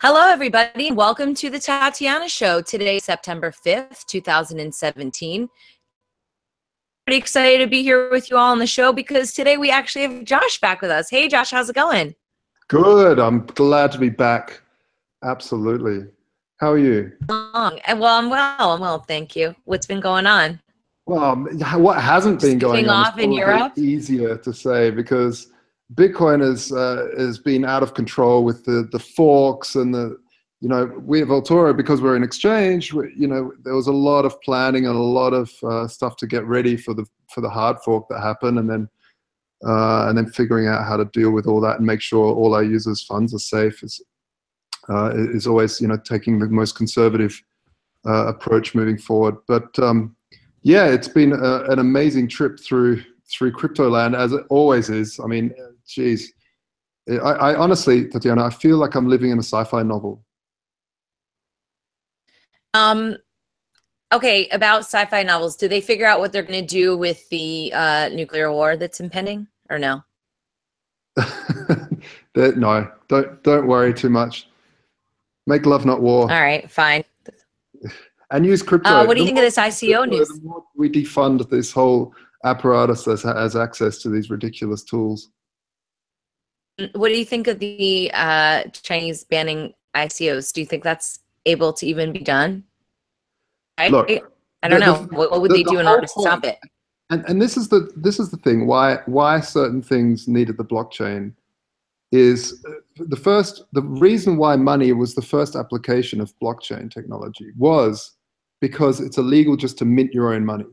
Hello, everybody, and welcome to the Tatiana Show. Today is September 5th, 2017. Pretty excited to be here with you all on the show because today we actually have Josh back with us. Hey, Josh, how's it going? Good. I'm glad to be back. Absolutely. How are you? Well, I'm well, thank you. What's been going on? Well, what hasn't been going on is off in probably Europe? easier to say because Bitcoin has been out of control with the forks and we at Voltoro, because we're an exchange, there was a lot of planning and a lot of stuff to get ready for the hard fork that happened, and then figuring out how to deal with all that and make sure all our users' funds are safe is always taking the most conservative approach moving forward. But yeah, it's been an amazing trip through crypto land, as it always is. I mean, geez, I honestly, Tatiana, I feel like I'm living in a sci-fi novel. Okay, about sci-fi novels, do they figure out what they're going to do with the nuclear war that's impending, or no? No, don't worry too much. Make love, not war. All right, fine. And use crypto. What do you think of this ICO news? The more we defund this whole apparatus that has access to these ridiculous tools. What do you think of the Chinese banning ICOs? Do you think that's able to even be done? Look, I don't know. What would they do in order to stop it? And this is the thing. Why certain things needed the blockchain is the reason why money was the first application of blockchain technology was because it's illegal just to mint your own money.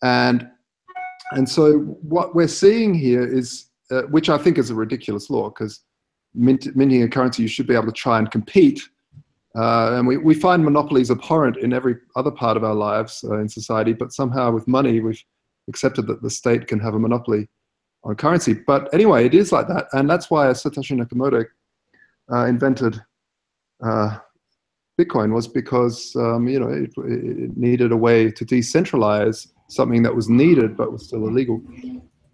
And so what we're seeing here is, which I think is a ridiculous law, because minting a currency, you should be able to try and compete. And we find monopolies abhorrent in every other part of our lives in society, but somehow with money, we've accepted that the state can have a monopoly on currency. But anyway, it is like that. And that's why Satoshi Nakamoto invented Bitcoin, was because it needed a way to decentralize something that was needed but was still illegal.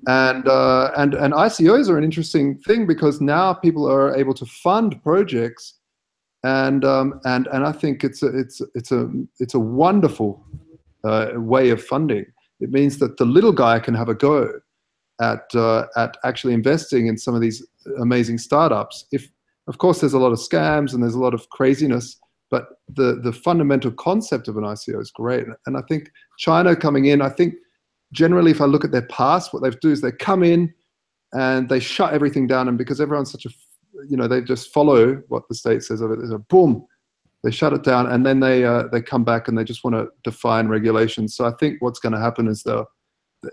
And ICOs are an interesting thing because now people are able to fund projects, and I think it's a wonderful way of funding. It means that the little guy can have a go at actually investing in some of these amazing startups. Of course, there's a lot of scams and there's a lot of craziness, but the fundamental concept of an ICO is great. And I think China coming in, I think generally if I look at their past, what they do is they come in and they shut everything down, and because everyone's such a, they just follow what the state says of it, there's a boom, they shut it down, and then they come back and they just want to define regulations. So I think what's going to happen is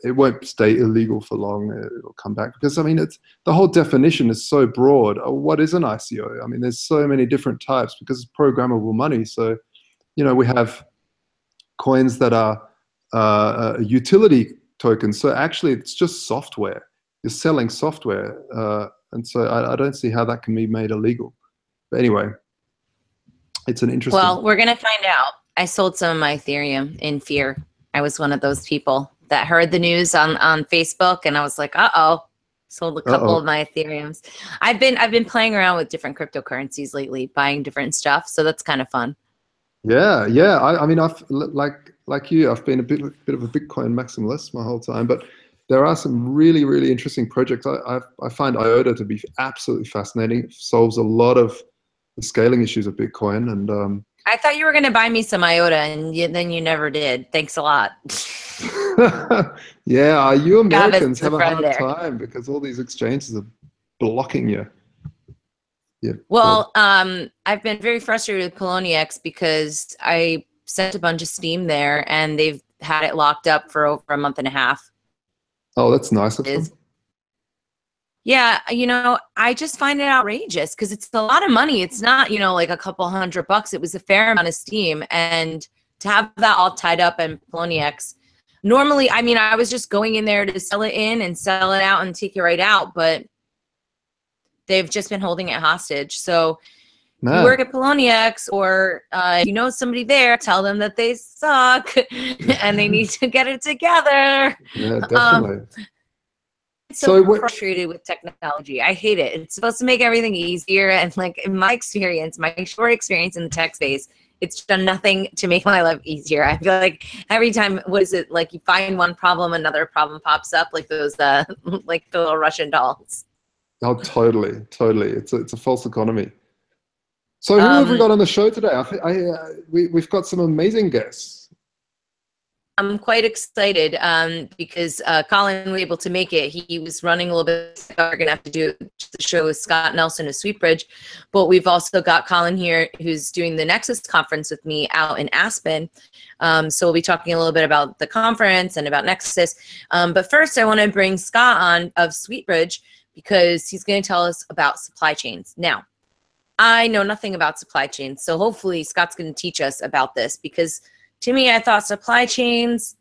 it won't stay illegal for long. It'll come back because, I mean, the whole definition is so broad. What is an ICO? I mean, there's so many different types because it's programmable money. So, we have coins that are utility tokens. So actually, it's just software. You're selling software, and so I don't see how that can be made illegal. But anyway, it's an interesting. Well, we're gonna find out. I sold some of my Ethereum in fear. I was one of those people that heard the news on Facebook, and I was like, uh-oh, sold a couple of my Ethereums. I've been playing around with different cryptocurrencies lately, buying different stuff, so that's kind of fun. Yeah. I mean, I've like you, I've been a bit of a Bitcoin maximalist my whole time, but there are some really, really interesting projects. I find IOTA to be absolutely fascinating. It solves a lot of the scaling issues of Bitcoin, and I thought you were going to buy me some IOTA, and then you never did. Thanks a lot. Yeah, you Americans have a hard time because all these exchanges are blocking you. Yeah. Well, I've been very frustrated with Poloniex because I sent a bunch of Steam there, and they've had it locked up for over a month and a half. Oh, that's nice of them. Yeah, I just find it outrageous because it's a lot of money. It's not, like a couple $100. It was a fair amount of Steam, and to have that all tied up in Poloniex. Normally, I mean, I was just going in there to sell it in and sell it out and take it right out, but they've just been holding it hostage. So if you work at Poloniex, or somebody there, tell them that they suck and they need to get it together. Yeah, definitely. so frustrated with technology. I hate it. It's supposed to make everything easier, and like in my experience, my short experience in the tech space, it's done nothing to make my life easier. I feel like every time, what is it, like you find one problem, another problem pops up, like those like the little Russian dolls. Oh, totally, totally. It's a false economy. So who have we got on the show today? We've got some amazing guests. I'm quite excited because Colin was able to make it. He was running a little bit. We're going to have to do the show with Scott Nelson of Sweetbridge. But we've also got Colin here who's doing the Nexus conference with me out in Aspen. So we'll be talking a little bit about the conference and about Nexus. But first, I want to bring Scott on of Sweetbridge because he's going to tell us about supply chains. Now, I know nothing about supply chains. So hopefully Scott's going to teach us about this because to me, I thought supply chains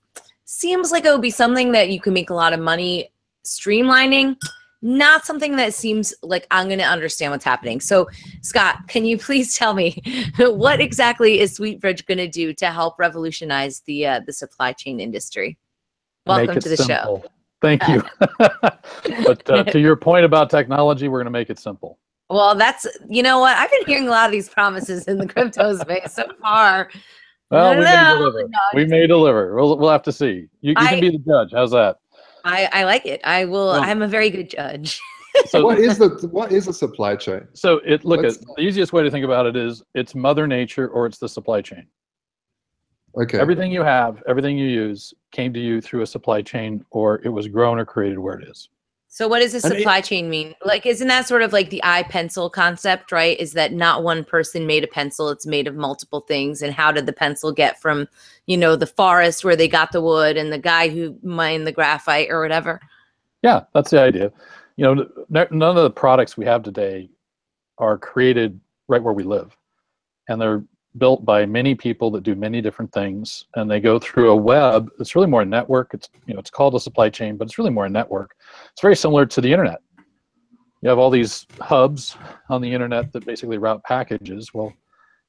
seems like it would be something that you can make a lot of money streamlining, not something that seems like I'm going to understand what's happening. So, Scott, can you please tell me what exactly is Sweetbridge going to do to help revolutionize the supply chain industry? Welcome to the show. Thank you. But to your point about technology, we're going to make it simple. Well, that's, you know what? I've been hearing a lot of these promises in the crypto space so far. Well, we may deliver. We'll have to see. You can be the judge. How's that? I like it. I will. I'm a very good judge. So what is a supply chain? So the easiest way to think about it is it's Mother Nature or it's the supply chain. Okay. Everything you have, everything you use came to you through a supply chain or it was grown or created where it is. So what does a supply chain mean? Like, isn't that sort of like the iPencil concept, right? Is that not one person made a pencil, it's made of multiple things. And how did the pencil get from, the forest where they got the wood and the guy who mined the graphite or whatever? Yeah, that's the idea. None of the products we have today are created right where we live. And they're built by many people that do many different things, and they go through a web. It's really more a network. It's called a supply chain, but it's really more a network. It's very similar to the internet. You have all these hubs on the internet that basically route packages. Well,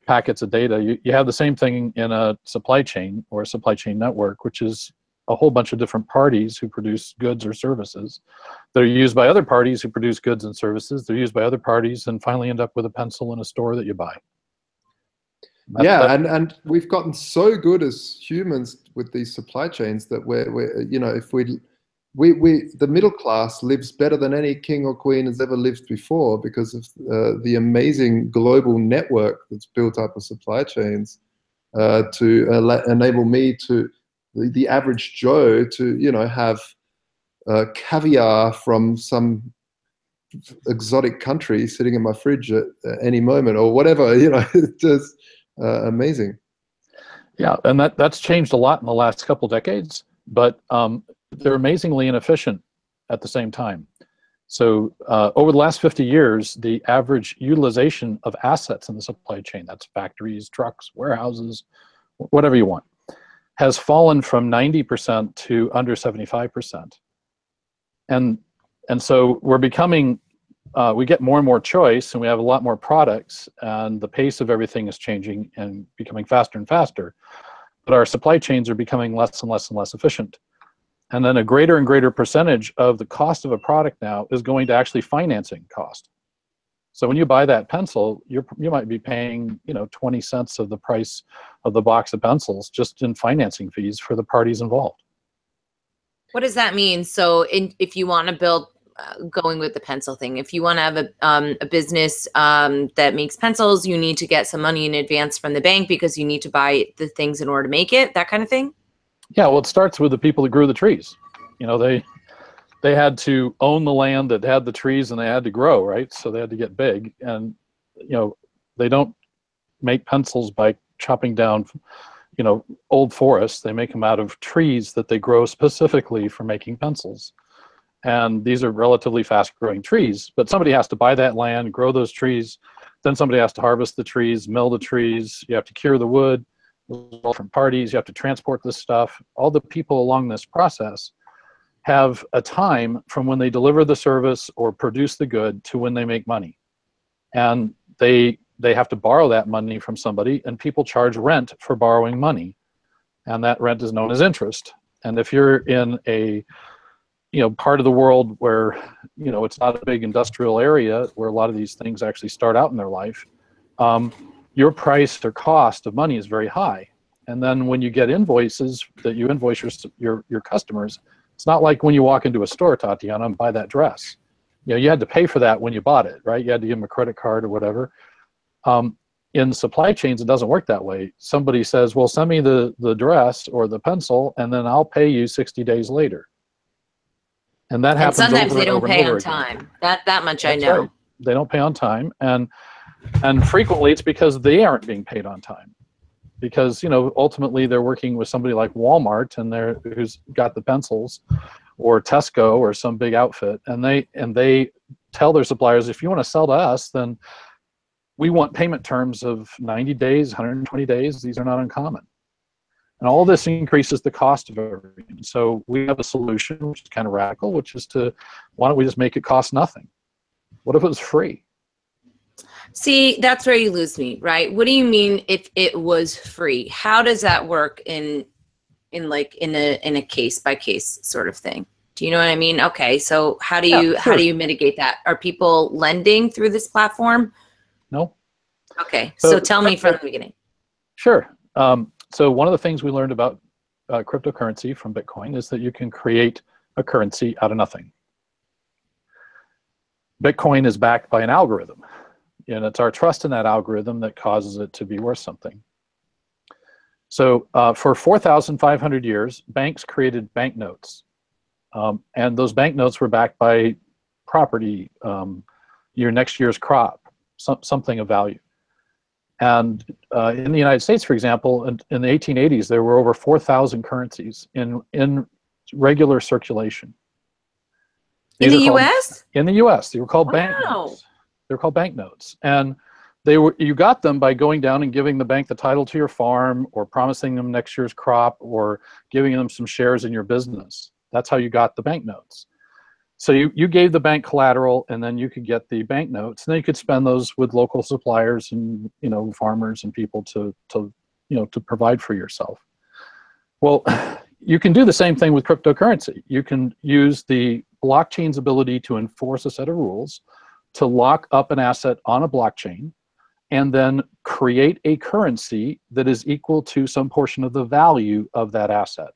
packets of data. You have the same thing in a supply chain or a supply chain network, which is a whole bunch of different parties who produce goods or services that are used by other parties who produce goods and services. They're used by other parties and finally end up with a pencil in a store that you buy. And we've gotten so good as humans with these supply chains that the middle class lives better than any king or queen has ever lived before because of the amazing global network that's built up of supply chains to enable me to the average Joe to have caviar from some exotic country sitting in my fridge at any moment or whatever. It's just amazing. Yeah, and that's changed a lot in the last couple decades, but they're amazingly inefficient at the same time. So over the last 50 years, the average utilization of assets in the supply chain, that's factories, trucks, warehouses, whatever you want, has fallen from 90% to under 75%. And so we're becoming we get more and more choice, and we have a lot more products, and the pace of everything is changing and becoming faster and faster. But our supply chains are becoming less and less and less efficient. And then a greater and greater percentage of the cost of a product now is going to actually financing cost. So when you buy that pencil, you might be paying 20 cents of the price of the box of pencils just in financing fees for the parties involved. What does that mean? So if you want to build going with the pencil thing, if you want to have a business that makes pencils, you need to get some money in advance from the bank because you need to buy the things in order to make it, that kind of thing? Yeah, well, it starts with the people that grew the trees. They had to own the land that had the trees and they had to grow, right? So they had to get big. And, they don't make pencils by chopping down, old forests. They make them out of trees that they grow specifically for making pencils. And these are relatively fast-growing trees, but somebody has to buy that land, grow those trees, then somebody has to harvest the trees, mill the trees, you have to cure the wood, different parties, you have to transport this stuff. All the people along this process have a time from when they deliver the service or produce the good to when they make money. And they have to borrow that money from somebody, and people charge rent for borrowing money. And that rent is known as interest. And if you're in a part of the world where, it's not a big industrial area where a lot of these things actually start out in their life, your price or cost of money is very high. And then when you get invoices that you invoice your customers, it's not like when you walk into a store, Tatiana, and buy that dress. You had to pay for that when you bought it, right? You had to give them a credit card or whatever. In supply chains, it doesn't work that way. Somebody says, well, send me the dress or the pencil, and then I'll pay you 60 days later. And that happens sometimes over they and don't over pay and over on again. time. That much I That's know. right. They don't pay on time, and frequently it's because they aren't being paid on time. Because ultimately they're working with somebody like Walmart who's got the pencils, or Tesco or some big outfit, and they tell their suppliers, if you want to sell to us, then we want payment terms of 90 days, 120 days. These are not uncommon. And all this increases the cost of everything. So we have a solution, which is kind of radical, which is why don't we just make it cost nothing? What if it was free? See, that's where you lose me, right? What do you mean if it was free? How does that work in a case by case sort of thing? Do you know what I mean? Okay, so how do you mitigate that? Are people lending through this platform? No. Okay, so tell me from the beginning. Sure. So one of the things we learned about cryptocurrency from Bitcoin is that you can create a currency out of nothing. Bitcoin is backed by an algorithm, and it's our trust in that algorithm that causes it to be worth something. So for 4,500 years, banks created banknotes, and those banknotes were backed by property, your next year's crop, something of value. And in the United States, for example, in the 1880s, there were over 4,000 currencies in regular circulation. In the U.S.? In the U.S. They were called banknotes. They were called banknotes. And you got them by going down and giving the bank the title to your farm, or promising them next year's crop, or giving them some shares in your business. That's how you got the banknotes. So you gave the bank collateral, and then you could get the banknotes, and then you could spend those with local suppliers and farmers and people to provide for yourself. Well, you can do the same thing with cryptocurrency. You can use the blockchain's ability to enforce a set of rules to lock up an asset on a blockchain, and then create a currency that is equal to some portion of the value of that asset,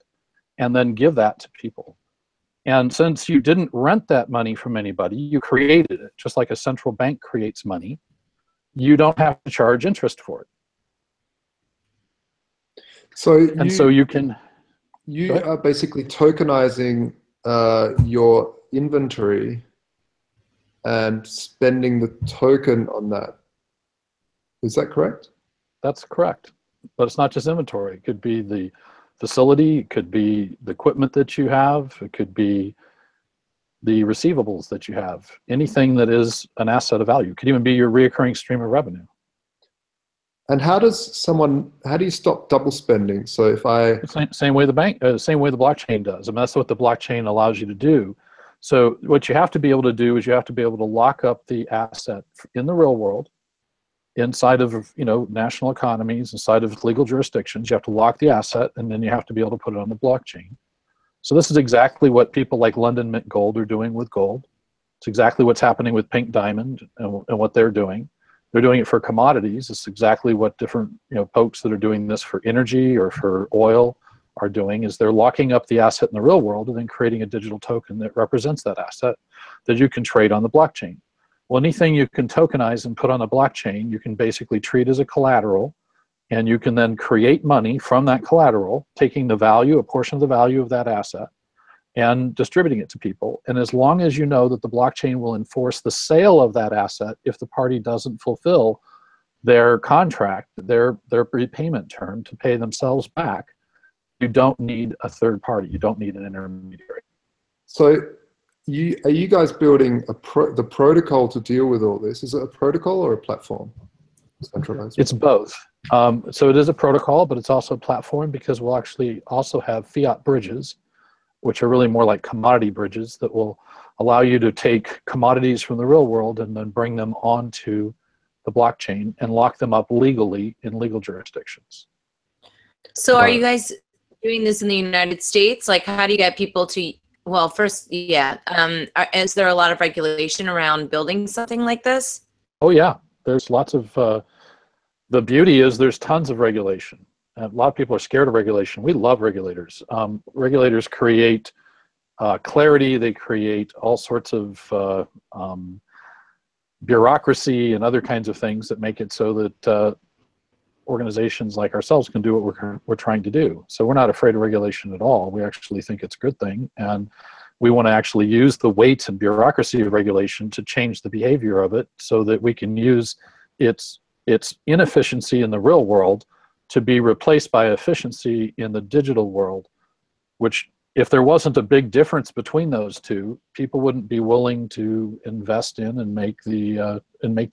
and then give that to people. And since you didn't rent that money from anybody, you created it, just like a central bank creates money. You don't have to charge interest for it. So you can... You are basically tokenizing your inventory and spending the token on that. Is that correct? That's correct. But it's not just inventory. It could be the facility, it could be the equipment that you have, it could be the receivables that you have. Anything that is an asset of value. It could even be your reoccurring stream of revenue. And how do you stop double spending? So if same way the blockchain does. I mean, that's what the blockchain allows you to do. So what you have to be able to do is you have to be able to lock up the asset in the real world, inside of national economies, inside of legal jurisdictions. You have to lock the asset, and then you have to be able to put it on the blockchain. So this is exactly what people like London Mint Gold are doing with gold. It's exactly what's happening with Pink Diamond and what they're doing. They're doing it for commodities. It's exactly what different folks that are doing this for energy or for oil are doing, is they're locking up the asset in the real world and then creating a digital token that represents that asset that you can trade on the blockchain. Well, anything you can tokenize and put on a blockchain, you can basically treat as a collateral, and you can then create money from that collateral, taking the value, a portion of the value of that asset, and distributing it to people. And as long as you know that the blockchain will enforce the sale of that asset if the party doesn't fulfill their contract, their repayment term to pay themselves back, you don't need a third party. You don't need an intermediary. So are you guys building the protocol to deal with all this? Is it a protocol or a platform? Centralized? It's both. So it is a protocol, but it's also a platform, because we'll actually also have fiat bridges, which are really more like commodity bridges that will allow you to take commodities from the real world and then bring them onto the blockchain and lock them up legally in legal jurisdictions. So are you guys doing this in the United States? Like, how do you get people to Well, first, yeah. Is there a lot of regulation around building something like this? Oh yeah, there's lots of, the beauty is there's tons of regulation. A lot of people are scared of regulation. We love regulators. Regulators create clarity, they create all sorts of bureaucracy and other kinds of things that make it so that organizations like ourselves can do what we're trying to do. So we're not afraid of regulation at all. We actually think it's a good thing, and we want to actually use the weight and bureaucracy of regulation to change the behavior of it so that we can use its inefficiency in the real world to be replaced by efficiency in the digital world, which, if there wasn't a big difference between those two, people wouldn't be willing to invest in and make the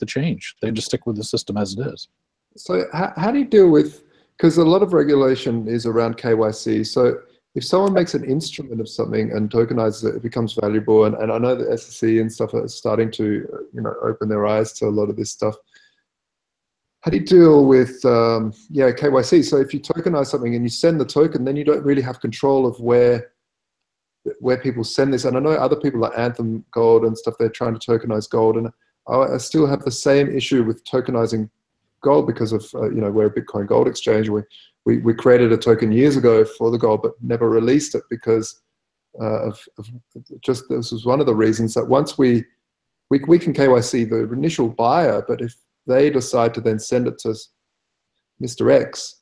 change. They just stick with the system as it is. So how do you deal with, because a lot of regulation is around KYC. So if someone makes an instrument of something and tokenizes it, it becomes valuable. And I know the SEC and stuff are starting to open their eyes to a lot of this stuff. How do you deal with KYC? So if you tokenize something and you send the token, then you don't really have control of where people send this. And I know other people like Anthem Gold and stuff, they're trying to tokenize gold. And I still have the same issue with tokenizing gold because of, we're a Bitcoin gold exchange. We created a token years ago for the gold, but never released it because this was one of the reasons that once we can KYC the initial buyer, but if they decide to then send it to Mr. X,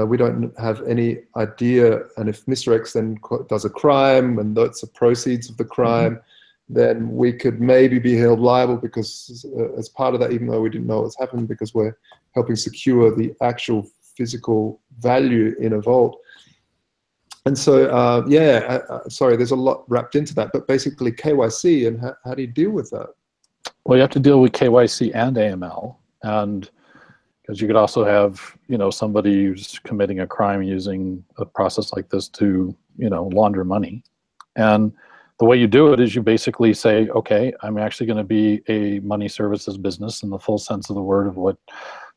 we don't have any idea. And if Mr. X then does a crime and that's the proceeds of the crime, then we could maybe be held liable because as part of that, even though we didn't know what's happened, because we're helping secure the actual physical value in a vault. And so, sorry, there's a lot wrapped into that, but basically KYC, and how do you deal with that? Well, you have to deal with KYC and AML, and because you could also have, somebody who's committing a crime using a process like this to, launder money. And the way you do it is you basically say, okay, I'm actually going to be a money services business in the full sense of the word of what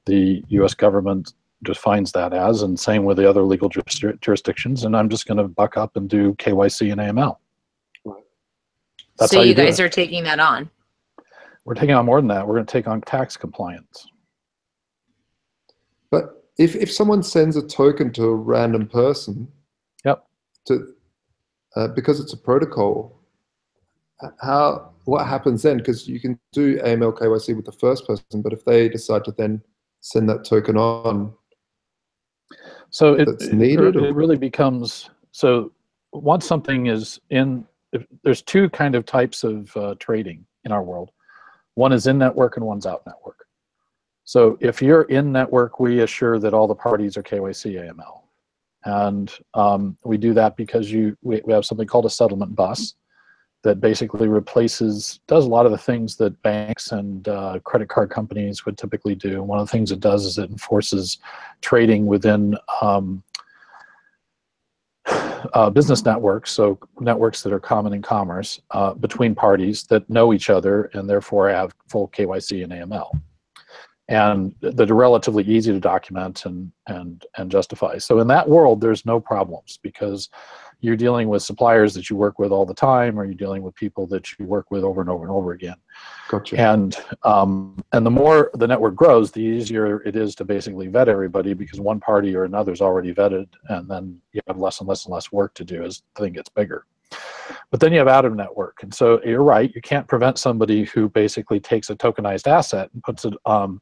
the US government defines that as, and same with the other legal jurisdictions, and I'm just going to buck up and do KYC and AML. That's so how you guys do it. are taking that on? We're taking on more than that. We're going to take on tax compliance. But if someone sends a token to a random person, yep, because it's a protocol, what happens then? Because you can do AML KYC with the first person, but if they decide to then send that token on, so it really becomes, so once something is in, there's two kind of types of trading in our world. One is in network and one's out network. So if you're in network, we assure that all the parties are KYC AML. And we do that because we have something called a settlement bus that basically does a lot of the things that banks and credit card companies would typically do. One of the things it does is it enforces trading within business networks, so networks that are common in commerce between parties that know each other and therefore have full KYC and AML. And that are relatively easy to document and justify. So in that world, there's no problems because you're dealing with suppliers that you work with all the time, or you're dealing with people that you work with over and over and over again. Gotcha. And the more the network grows, the easier it is to basically vet everybody because one party or another is already vetted, and then you have less and less and less work to do as the thing gets bigger. But then you have out of network, and so you're right. You can't prevent somebody who basically takes a tokenized asset and puts it on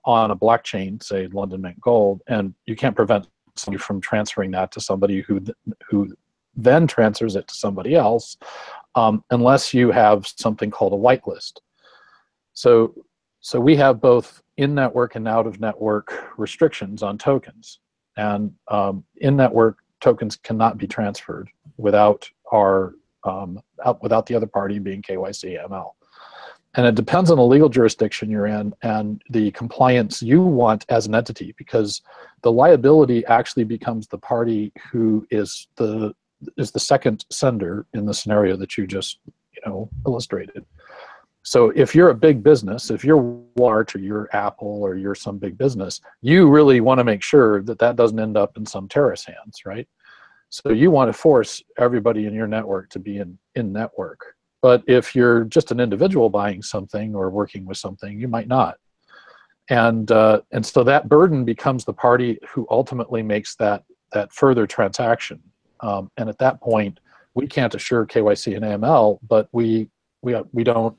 a blockchain, say London Mint Gold, and you can't prevent somebody from transferring that to somebody who then transfers it to somebody else, unless you have something called a whitelist. So we have both in-network and out-of-network restrictions on tokens, and in-network tokens cannot be transferred without without the other party being KYC ML. And it depends on the legal jurisdiction you're in and the compliance you want as an entity, because the liability actually becomes the party who is the second sender in the scenario that you just illustrated. So if you're a big business, if you're Walmart or you're Apple or you're some big business, you really want to make sure that that doesn't end up in some terrorist hands, right? So you want to force everybody in your network to be in network. But if you're just an individual buying something or working with something, you might not. And so that burden becomes the party who ultimately makes that further transaction. And at that point, we can't assure KYC and AML, but we don't.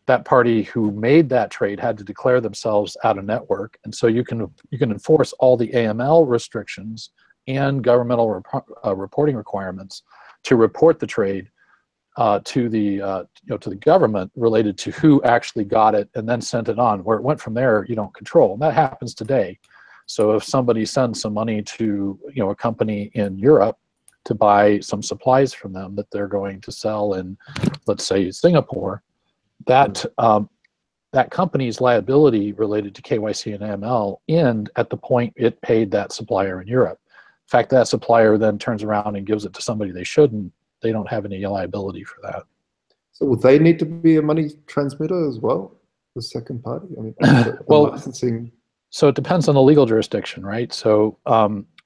That party who made that trade had to declare themselves out of network, and so you can enforce all the AML restrictions and governmental reporting requirements to report the trade to the government related to who actually got it and then sent it on. Where it went from there, you don't control, and that happens today. So if somebody sends some money to a company in Europe to buy some supplies from them that they're going to sell in, let's say, Singapore, that company's liability related to KYC and AML end at the point it paid that supplier in Europe. In fact, that supplier then turns around and gives it to somebody they shouldn't. They don't have any liability for that. So would they need to be a money transmitter as well, the second party? I mean, well, licensing. So it depends on the legal jurisdiction, right? So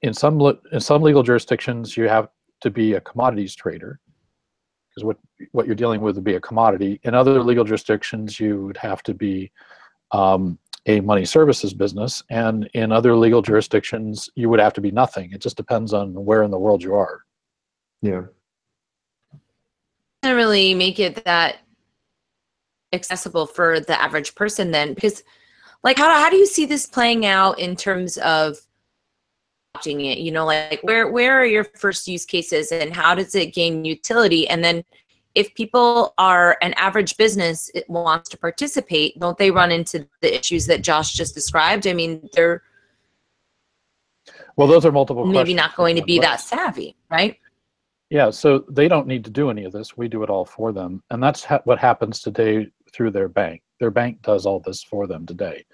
in some legal jurisdictions, you have to be a commodities trader, because what you're dealing with would be a commodity. In other legal jurisdictions, you would have to be a money services business, and in other legal jurisdictions, you would have to be nothing. It just depends on where in the world you are. Yeah. Doesn't really make it that accessible for the average person then, because like how do you see this playing out in terms of watching it? Like where are your first use cases and how does it gain utility? And then if people are an average business, it wants to participate, don't they run into the issues that Josh just described? I mean, they're those are multiple maybe questions. not going to be that savvy, right? Yeah, so they don't need to do any of this. We do it all for them. And that's what happens today through their bank. Their bank does all this for them today.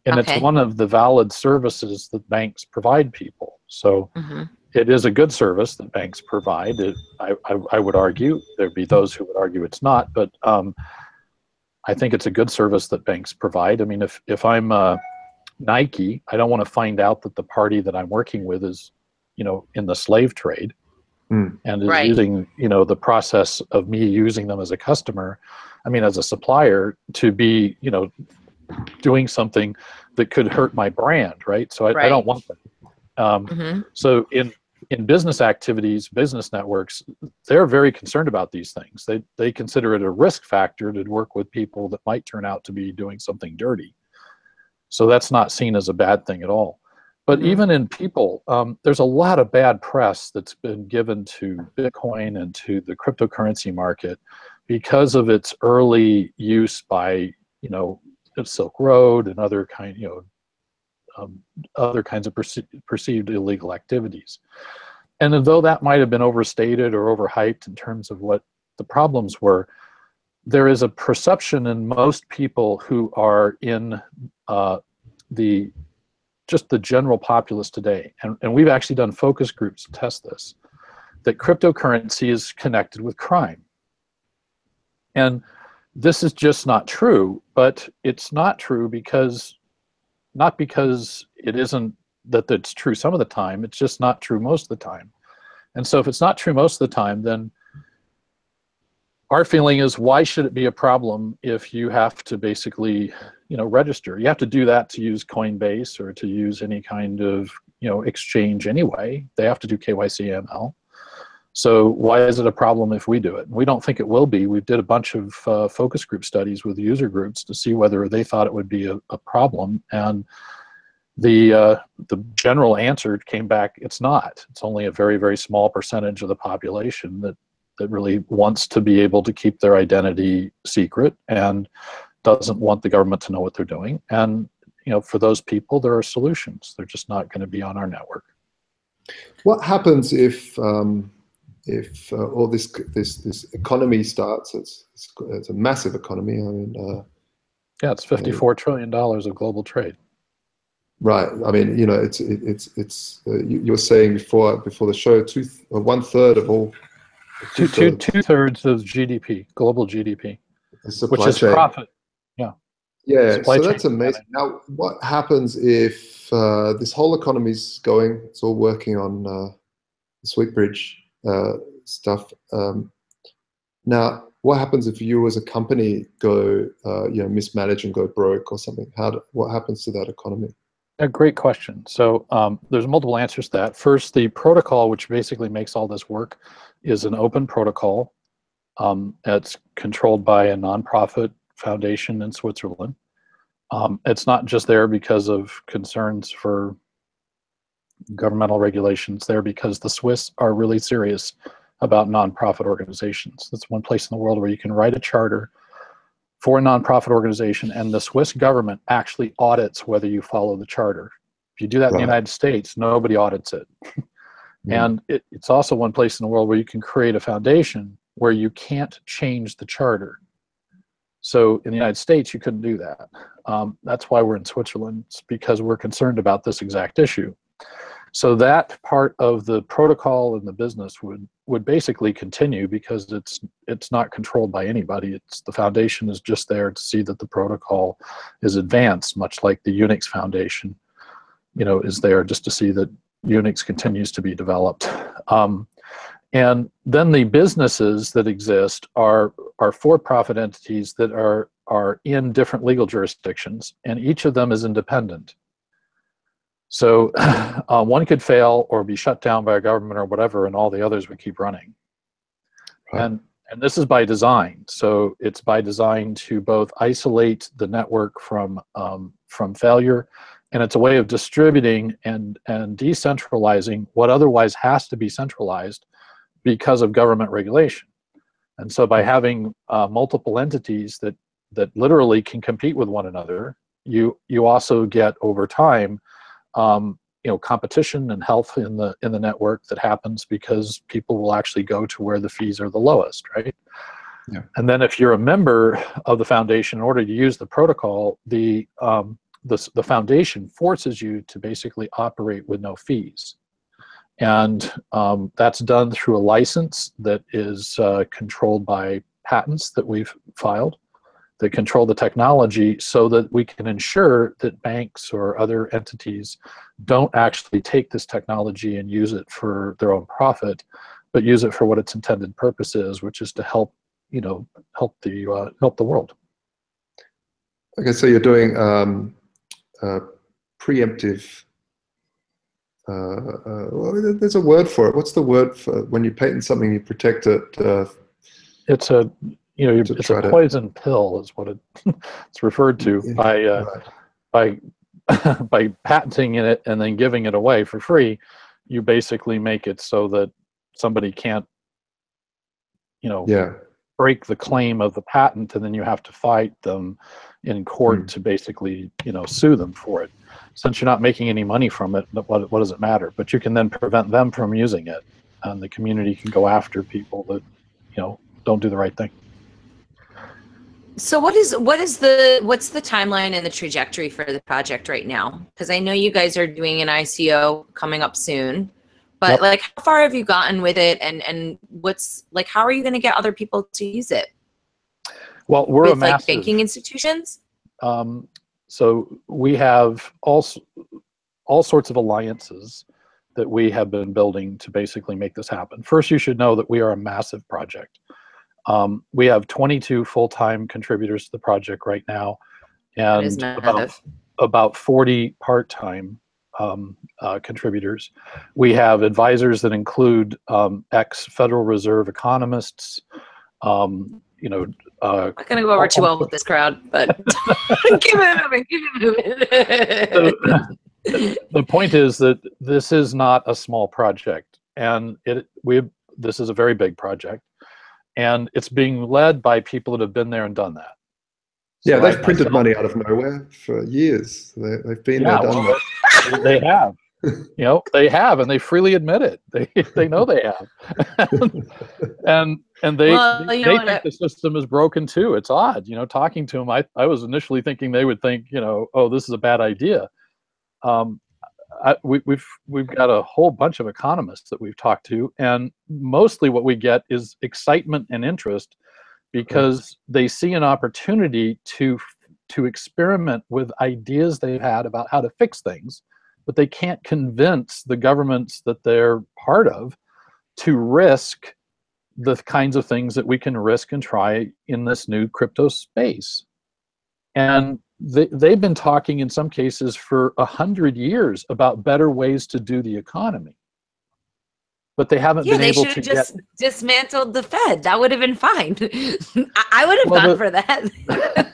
And Okay. it's one of the valid services that banks provide people. So it is a good service that banks provide. I would argue. There'd be those who would argue it's not, but I think it's a good service that banks provide. I mean, if I'm Nike, I don't want to find out that the party that I'm working with is, in the slave trade. And is using, the process of me using them as a customer, as a supplier, to be, doing something that could hurt my brand, right? So I don't want that. So in business activities, business networks, they're very concerned about these things. They consider it a risk factor to work with people that might turn out to be doing something dirty. So that's not seen as a bad thing at all. But even in people, there's a lot of bad press that's been given to Bitcoin and to the cryptocurrency market because of its early use by, Silk Road and other kinds of perceived illegal activities. And though that might have been overstated or overhyped in terms of what the problems were, there is a perception in most people who are in just the general populace today, and we've actually done focus groups to test this, that cryptocurrency is connected with crime. And this is just not true, but it's not true not because it isn't that it's true some of the time, it's just not true most of the time. And so if it's not true most of the time, then our feeling is, why should it be a problem if you have to basically, register? You have to do that to use Coinbase or to use any kind of, exchange anyway. They have to do KYC ML. So why is it a problem if we do it? We don't think it will be. We did a bunch of focus group studies with user groups to see whether they thought it would be a problem. And the general answer came back, it's not. It's only a very, very small percentage of the population that really wants to be able to keep their identity secret and doesn't want the government to know what they're doing. And for those people, there are solutions. They're just not going to be on our network. What happens if all this economy starts? It's a massive economy. Yeah, it's $54 trillion of global trade. Right. I mean, it's you were saying before the show, 1/3 of all. Two-thirds of GDP, global GDP, which is profit. Yeah, Supply so chain. that's amazing. Now, what happens if this whole economy is going, it's all working on Sweetbridge stuff. Now, what happens if you as a company go, mismanage and go broke or something? What happens to that economy? A great question. So there's multiple answers to that. First, the protocol, which basically makes all this work, is an open protocol. It's controlled by a nonprofit foundation in Switzerland. It's not just there because of concerns for governmental regulations. There because the Swiss are really serious about nonprofit organizations. That's one place in the world where you can write a charter for a nonprofit organization, and the Swiss government actually audits whether you follow the charter. If you do that in the United States, nobody audits it. And it's also one place in the world where you can create a foundation where you can't change the charter. So in the United States, you couldn't do that. That's why we're in Switzerland. It's because we're concerned about this exact issue. So that part of the protocol and the business would basically continue because it's not controlled by anybody. It's the foundation is just there to see that the protocol is advanced, much like the Unix Foundation, is there just to see that Unix continues to be developed. And then the businesses that exist are for-profit entities that are in different legal jurisdictions, and each of them is independent. So one could fail or be shut down by a government or whatever, and all the others would keep running. And this is by design. So it's by design to both isolate the network from failure, and it's a way of distributing and decentralizing what otherwise has to be centralized because of government regulation. And so by having multiple entities that literally can compete with one another, you also get over time competition and health in the network that happens because people will actually go to where the fees are the lowest, right? Yeah. And then if you're a member of the foundation, in order to use the protocol, the foundation forces you to basically operate with no fees. And that's done through a license that is controlled by patents that we've filed that control the technology so that we can ensure that banks or other entities don't actually take this technology and use it for their own profit, but use it for what its intended purpose is, which is to help the world. Okay, so you're doing preemptive. Well, there's a word for it. What's the word for when you patent something, you protect it? It's a it's a poison pill, is what it's referred to by patenting it and then giving it away for free. You basically make it so that somebody can't, break the claim of the patent, and then you have to fight them in court to basically, sue them for it. Since you're not making any money from it, what does it matter? But you can then prevent them from using it, and the community can go after people that, don't do the right thing. So what's the timeline and the trajectory for the project right now? Because I know you guys are doing an ICO coming up soon, but like how far have you gotten with it, and what's like how are you going to get other people to use it? Well, we're with a massive, like banking institutions. So we have all sorts of alliances that we have been building to basically make this happen. First, you should know that we are a massive project. We have 22 full-time contributors to the project right now, and about 40 part-time contributors. We have advisors that include ex-Federal Reserve economists. I'm not going to go over too well with this crowd, but keep it moving. The point is that this is not a small project, and this is a very big project. And it's being led by people that have been there and done that. Yeah, they've printed money out of nowhere for years. They've been there, done that. They have. They have, and they freely admit it. They know they have. and they think the system is broken too. It's odd. Talking to them, I was initially thinking they would think, oh, this is a bad idea. We've got a whole bunch of economists that we've talked to, and mostly what we get is excitement and interest because they see an opportunity to experiment with ideas they've had about how to fix things, but they can't convince the governments that they're part of to risk the kinds of things that we can risk and try in this new crypto space. And they've been talking in some cases for 100 years about better ways to do the economy. But they haven't been able to they should have just dismantled the Fed. That would have been fine. I would have gone for that.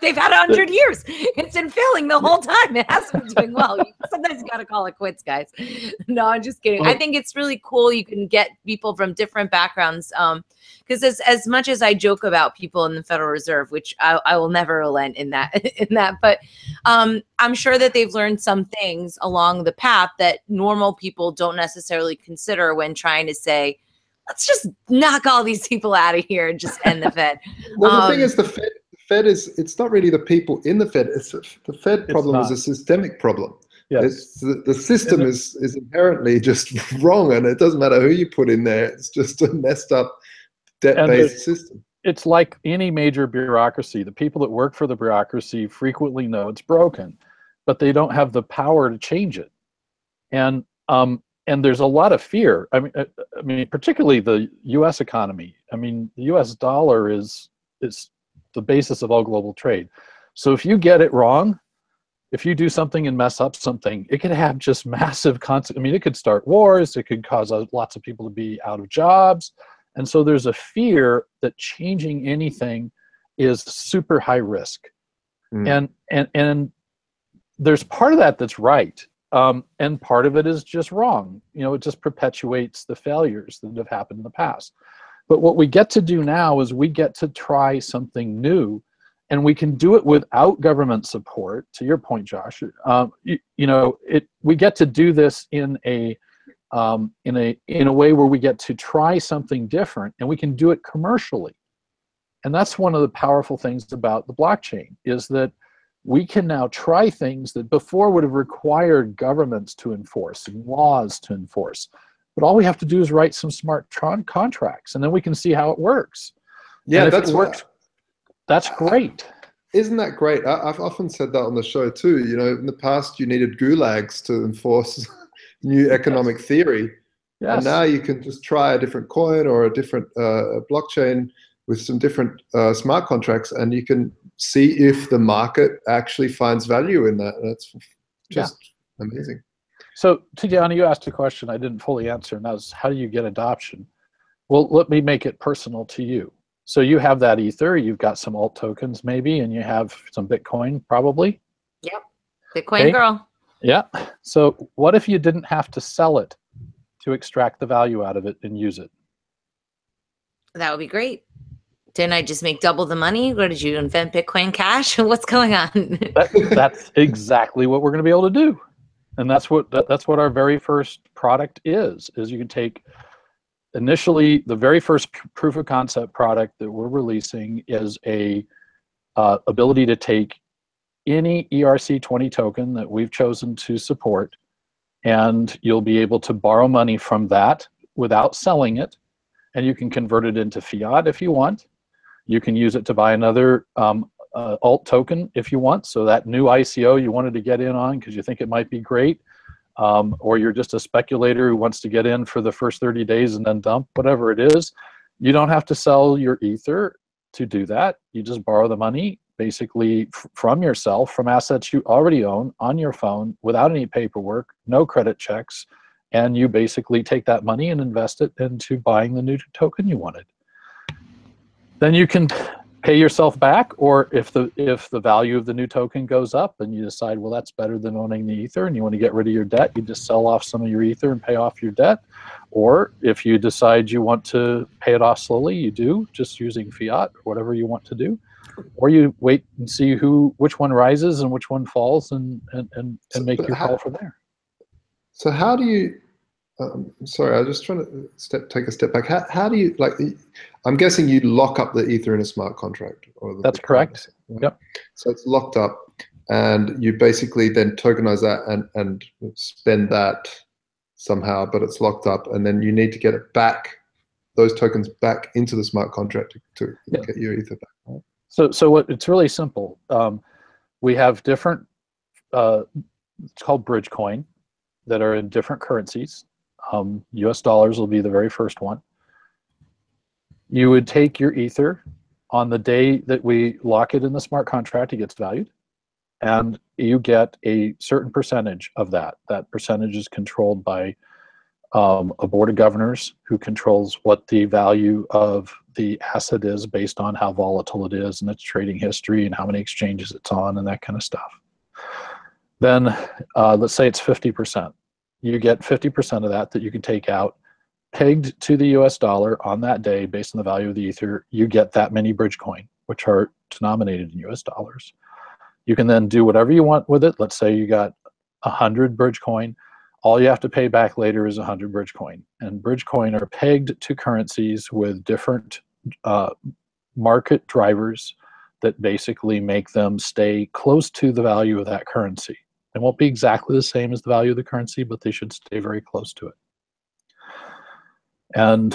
They've had 100 years. It's been failing the whole time. It hasn't been doing well. Sometimes you got to call it quits, guys. No, I'm just kidding. I think it's really cool. You can get people from different backgrounds. Because as much as I joke about people in the Federal Reserve, which I will never relent in that, but I'm sure that they've learned some things along the path that normal people don't necessarily consider when trying to say, let's just knock all these people out of here and just end the Fed. Well, the thing is, the Fed it's not really the people in the Fed. The Fed problem is a systemic problem. Yes. The system is inherently just wrong, and it doesn't matter who you put in there. It's just a messed up debt-based system. It's like any major bureaucracy. The people that work for the bureaucracy frequently know it's broken, but they don't have the power to change it. And there's a lot of fear. I mean, particularly the U.S. economy. I mean, the U.S. dollar is the basis of all global trade. So if you get it wrong, if you do something and mess up something, it could have just massive consequences. I mean, it could start wars. It could cause lots of people to be out of jobs. And so there's a fear that changing anything is super high risk. And there's part of that that's right. And part of it is just wrong. You know, it just perpetuates the failures that have happened in the past. But what we get to do now is we get to try something new, and we can do it without government support. To your point, Josh, we get to do this in a way where we get to try something different, and we can do it commercially. And that's one of the powerful things about the blockchain, is that we can now try things that before would have required governments to enforce and laws to enforce. But all we have to do is write some smart contracts, and then we can see how it works. Yeah, that's great. Isn't that great? I've often said that on the show too. You know, in the past you needed gulags to enforce new economic theory. Yes. And now you can just try a different coin or a different blockchain with some different smart contracts, and you can see if the market actually finds value in that. That's just amazing. So, Tatiana, you asked a question I didn't fully answer, and that was, how do you get adoption? Well, let me make it personal to you. So you have that Ether, you've got some alt tokens maybe, and you have some Bitcoin probably? Yep, Bitcoin girl. Yeah. So what if you didn't have to sell it to extract the value out of it and use it? That would be great. Didn't I just make double the money? Or did you invent Bitcoin Cash? What's going on? That's exactly what we're going to be able to do. And that's what our very first product is you can take, initially, the very first proof of concept product that we're releasing is a ability to take any ERC20 token that we've chosen to support, and you'll be able to borrow money from that without selling it, and you can convert it into fiat if you want. You can use it to buy another alt token if you want. So that new ICO you wanted to get in on because you think it might be great, or you're just a speculator who wants to get in for the first 30 days and then dump, whatever it is, you don't have to sell your Ether to do that. You just borrow the money basically from yourself, from assets you already own on your phone without any paperwork, no credit checks, and you basically take that money and invest it into buying the new token you wanted. Then you can pay yourself back, or if the value of the new token goes up and you decide, well, that's better than owning the Ether and you want to get rid of your debt, you just sell off some of your Ether and pay off your debt. Or if you decide you want to pay it off slowly, you do, just using fiat or whatever you want to do. Or you wait and see which one rises and which one falls, and make your call from there. So how do you, sorry, I was just trying to take a step back. How do you, like, I'm guessing you lock up the Ether in a smart contract. That's correct. Right? Yep. So it's locked up, and you basically then tokenize that and spend that somehow, but it's locked up, and then you need to get it back, those tokens back into the smart contract to get your Ether back. Right? So it's really simple. We have different, it's called bridge coin, that are in different currencies. US dollars will be the very first one. You would take your Ether on the day that we lock it in the smart contract, it gets valued, and you get a certain percentage of that. That percentage is controlled by a board of governors who controls what the value of the asset is based on how volatile it is and its trading history and how many exchanges it's on and that kind of stuff. Then let's say it's 50%. You get 50% of that you can take out, pegged to the US dollar on that day based on the value of the Ether. You get that many Bridgecoin, which are denominated in US dollars. You can then do whatever you want with it. Let's say you got 100 Bridgecoin. All you have to pay back later is 100 Bridgecoin. And Bridgecoin are pegged to currencies with different market drivers that basically make them stay close to the value of that currency. They won't be exactly the same as the value of the currency, but they should stay very close to it. And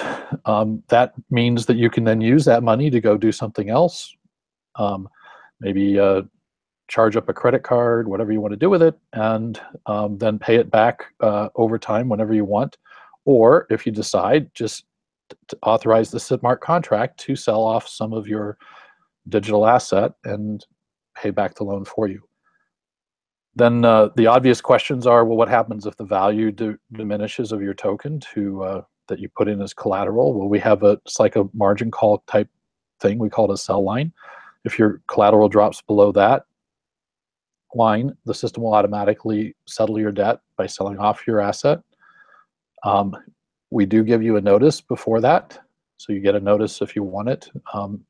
that means that you can then use that money to go do something else. Maybe charge up a credit card, whatever you want to do with it, and then pay it back over time whenever you want. Or if you decide, just to authorize the smart contract to sell off some of your digital asset and pay back the loan for you. Then the obvious questions are, well, what happens if the value diminishes of your token to that you put in as collateral? Well, we have it's like a margin call type thing. We call it a sell line. If your collateral drops below that line, the system will automatically settle your debt by selling off your asset. We do give you a notice before that. So you get a notice if you want it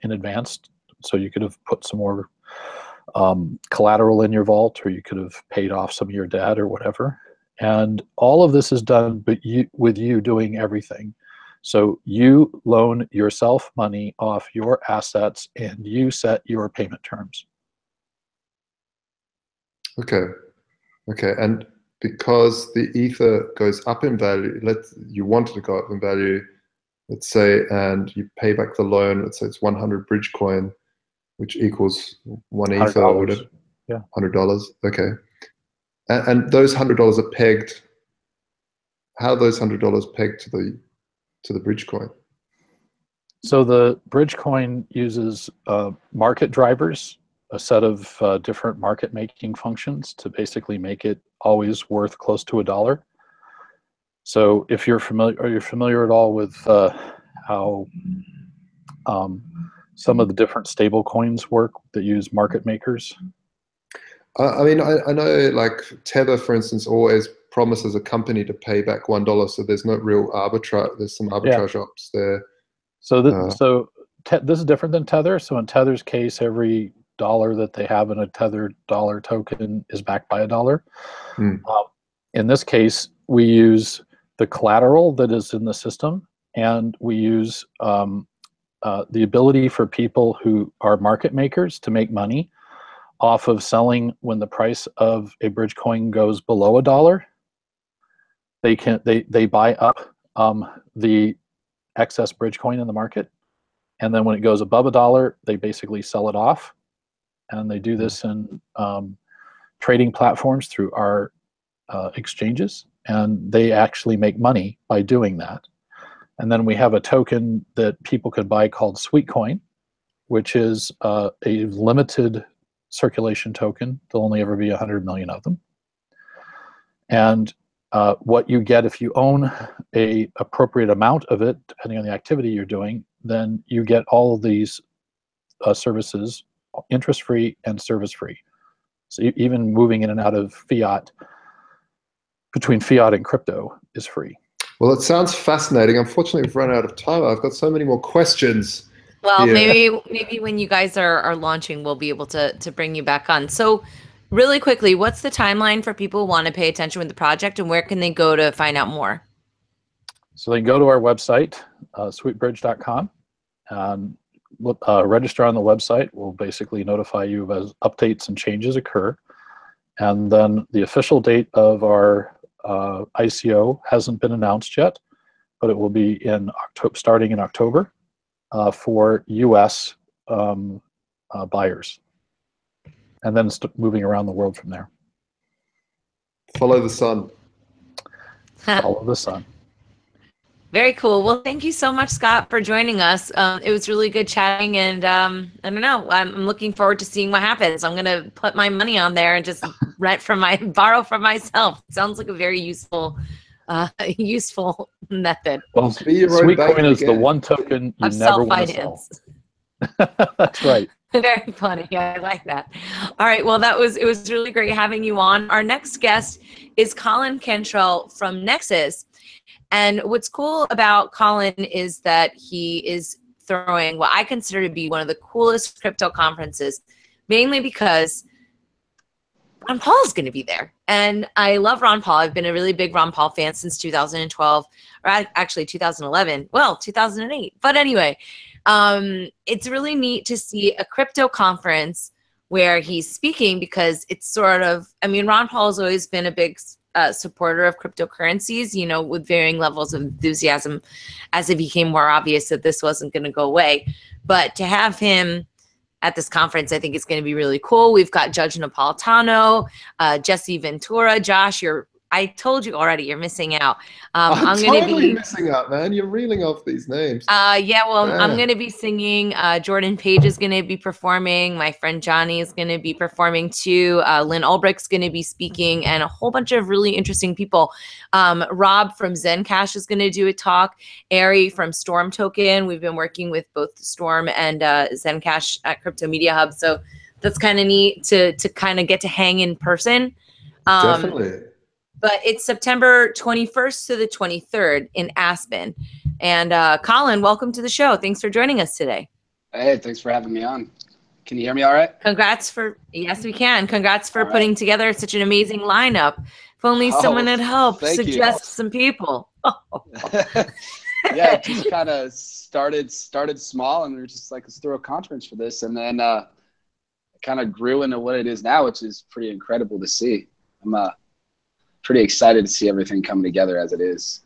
in advance. So you could have put some more collateral in your vault, or you could have paid off some of your debt or whatever. And all of this is done with you doing everything. So you loan yourself money off your assets and you set your payment terms. Okay. And because the Ether goes up in value, you want it to go up in value, let's say, and you pay back the loan, let's say it's 100 Bridgecoin, which equals one Ether or whatever. Yeah. $100. Okay. And those $100 are pegged. How are those $100 pegged to the Bridgecoin? So the Bridgecoin uses market drivers, a set of different market making functions to basically make it always worth close to $1. So if you're familiar, are you familiar at all with how some of the different stable coins work that use market makers? I mean, I know like Tether, for instance, always promises a company to pay back $1, so there's no real arbitrage. There's some arbitrage ops there. So this is different than Tether. So in Tether's case, every dollar that they have in a tethered dollar token is backed by $1. In this case, we use the collateral that is in the system, and we use the ability for people who are market makers to make money off of selling when the price of a Bridgecoin goes below $1. They buy up the excess Bridgecoin in the market, and then when it goes above $1, they basically sell it off. And they do this in trading platforms through our exchanges, and they actually make money by doing that. And then we have a token that people could buy called Sweetcoin, which is a limited circulation token. There'll only ever be 100 million of them. And what you get if you own a appropriate amount of it, depending on the activity you're doing, then you get all of these services interest-free and service-free. So even moving in and out of fiat, between fiat and crypto, is free. Well, it sounds fascinating. Unfortunately, we've run out of time. I've got so many more questions. Well, maybe when you guys are launching, we'll be able to bring you back on. So really quickly, what's the timeline for people who want to pay attention with the project, and where can they go to find out more? So they can go to our website, sweetbridge.com, and register on the website. We'll basically notify you as updates and changes occur. And then the official date of our ICO hasn't been announced yet, but it will be in starting in October for US buyers, and then moving around the world from there. Follow the sun. Follow the sun. Very cool. Well, thank you so much, Scott, for joining us. It was really good chatting, and I don't know. I'm looking forward to seeing what happens. I'm gonna put my money on there and just borrow from myself. Sounds like a very useful method. Well, Be your own bank Sweetcoin is the again. one token you Of never want to sell. self-finance. That's right. Very funny. I like that. All right. Well, it was really great having you on. Our next guest is Colin Cantrell from Nexus. And what's cool about Colin is that he is throwing what I consider to be one of the coolest crypto conferences, mainly because Ron Paul is going to be there. And I love Ron Paul. I've been a really big Ron Paul fan since 2012, or actually 2011. Well, 2008. But anyway, it's really neat to see a crypto conference where he's speaking, because it's sort of, I mean, Ron Paul has always been a big supporter of cryptocurrencies, you know, with varying levels of enthusiasm as it became more obvious that this wasn't going to go away. But to have him at this conference, I think it's going to be really cool. We've got Judge Napolitano, Jesse Ventura. Josh, I told you already, you're missing out. I'm totally missing out, man. You're reeling off these names. Yeah, well, I'm going to be singing. Jordan Page is going to be performing. My friend Johnny is going to be performing too. Lynn Ulbricht's going to be speaking, and a whole bunch of really interesting people. Rob from Zencash is going to do a talk. Ari from Storm Token. We've been working with both Storm and Zencash at Crypto Media Hub, so that's kind of neat to kind of get to hang in person. Definitely. But it's September 21st to the 23rd in Aspen. And Colin, welcome to the show. Thanks for joining us today. Hey, thanks for having me on. Can you hear me all right? Yes, we can. Congrats for putting together such an amazing lineup. If only someone had helped suggest some people. Yeah, it just kind of started small, and we were just like, let's throw a conference for this. And then it kind of grew into what it is now, which is pretty incredible to see. I'm pretty excited to see everything coming together as it is.